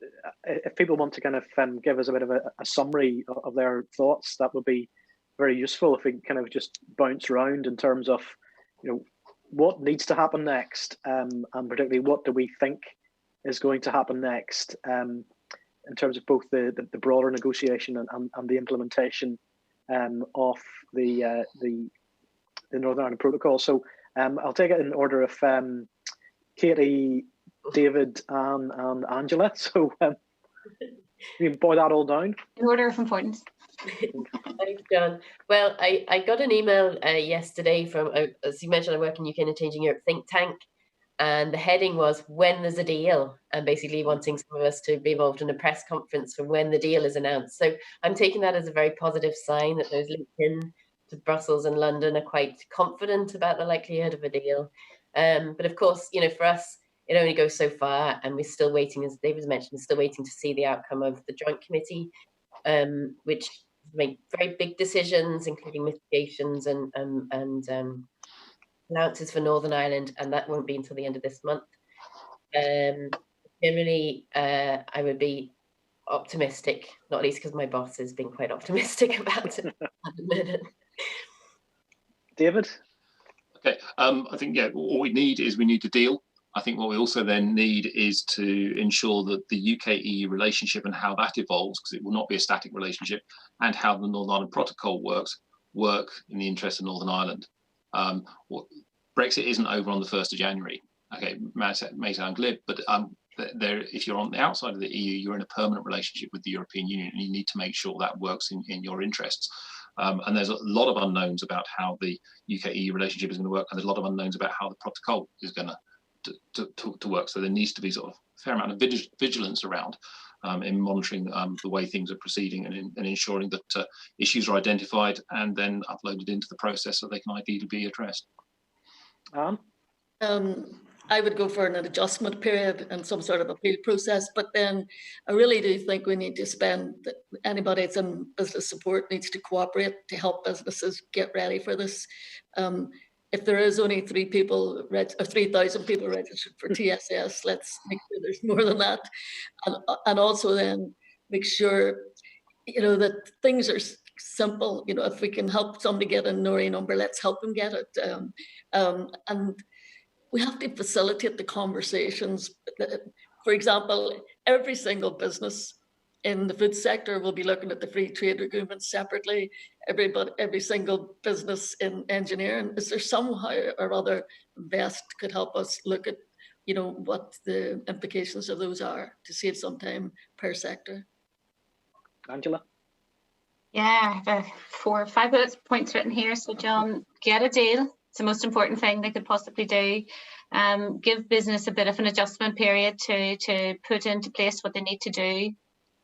if people want to kind of give us a bit of a summary of their thoughts, that would be very useful. If we kind of just bounce around in terms of, what needs to happen next, and particularly what do we think is going to happen next, in terms of both the broader negotiation and the implementation of the Northern Ireland Protocol. So I'll take it in order of Katy, David, and Angela. So you can boil that all down. In order of importance. Thanks, John. Well, I got an email yesterday from, as you mentioned, I work in UK and Changing Europe think tank. And the heading was "When there's a deal," and basically wanting some of us to be involved in a press conference for when the deal is announced. So I'm taking that as a very positive sign that those linked in to Brussels and London are quite confident about the likelihood of a deal. But of course, for us, it only goes so far, and we're still waiting, as David mentioned, we're still waiting to see the outcome of the Joint Committee, which make very big decisions, including mitigations and allowances for Northern Ireland, and that won't be until the end of this month. Generally, I would be optimistic, not least because my boss has been quite optimistic about it at the minute. David? Okay, I think, what we need a deal. I think what we also then need is to ensure that the UK-EU relationship and how that evolves, because it will not be a static relationship, and how the Northern Ireland Protocol work in the interest of Northern Ireland. Brexit isn't over on the 1st of January. Okay, may sound glib, but if you're on the outside of the EU, you're in a permanent relationship with the European Union, and you need to make sure that works in your interests. And there's a lot of unknowns about how the UK-EU relationship is going to work, and there's a lot of unknowns about how the protocol is going to work. So there needs to be sort of a fair amount of vigilance around in monitoring the way things are proceeding, and ensuring that issues are identified and then uploaded into the process so they can ideally be addressed. I would go for an adjustment period and some sort of appeal process, but then I really do think we need to anybody that's in business support needs to cooperate to help businesses get ready for this. If there is only 3,000 people registered for TSS, let's make sure there's more than that, and also then make sure that things are simple. If we can help somebody get a NORI number, let's help them get it. And we have to facilitate the conversations. For example, every single business in the food sector will be looking at the free trade agreement separately. Every single business in engineering, is there somehow or other Invest could help us look at, what the implications of those are to save some time per sector? Angela? Yeah, I have 4 or 5 points written here. So John, get a deal. It's the most important thing they could possibly do. Give business a bit of an adjustment period to put into place what they need to do.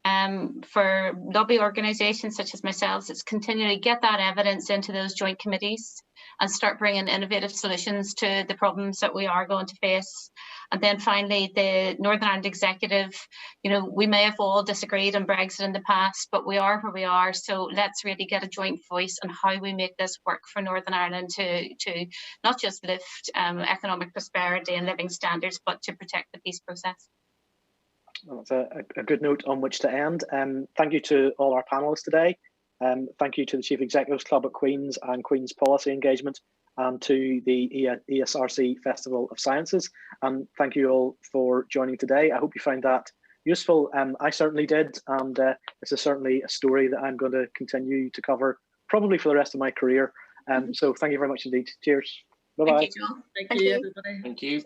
for lobby organisations such as myself, it's continually get that evidence into those joint committees and start bringing innovative solutions to the problems that we are going to face. And then finally, the Northern Ireland Executive, you know, we may have all disagreed on Brexit in the past, but we are where we are. So let's really get a joint voice on how we make this work for Northern Ireland to not just lift economic prosperity and living standards, but to protect the peace process. Well, that's a good note on which to end. Thank you to all our panelists today. Thank you to the Chief Executives Club at Queen's and Queen's Policy Engagement, and to the ESRC Festival of Sciences. And thank you all for joining today. I hope you found that useful. I certainly did, and this is certainly a story that I'm going to continue to cover probably for the rest of my career. So thank you very much indeed. Cheers. Bye-bye. Thank you, John. Thank you, everybody. Thank you.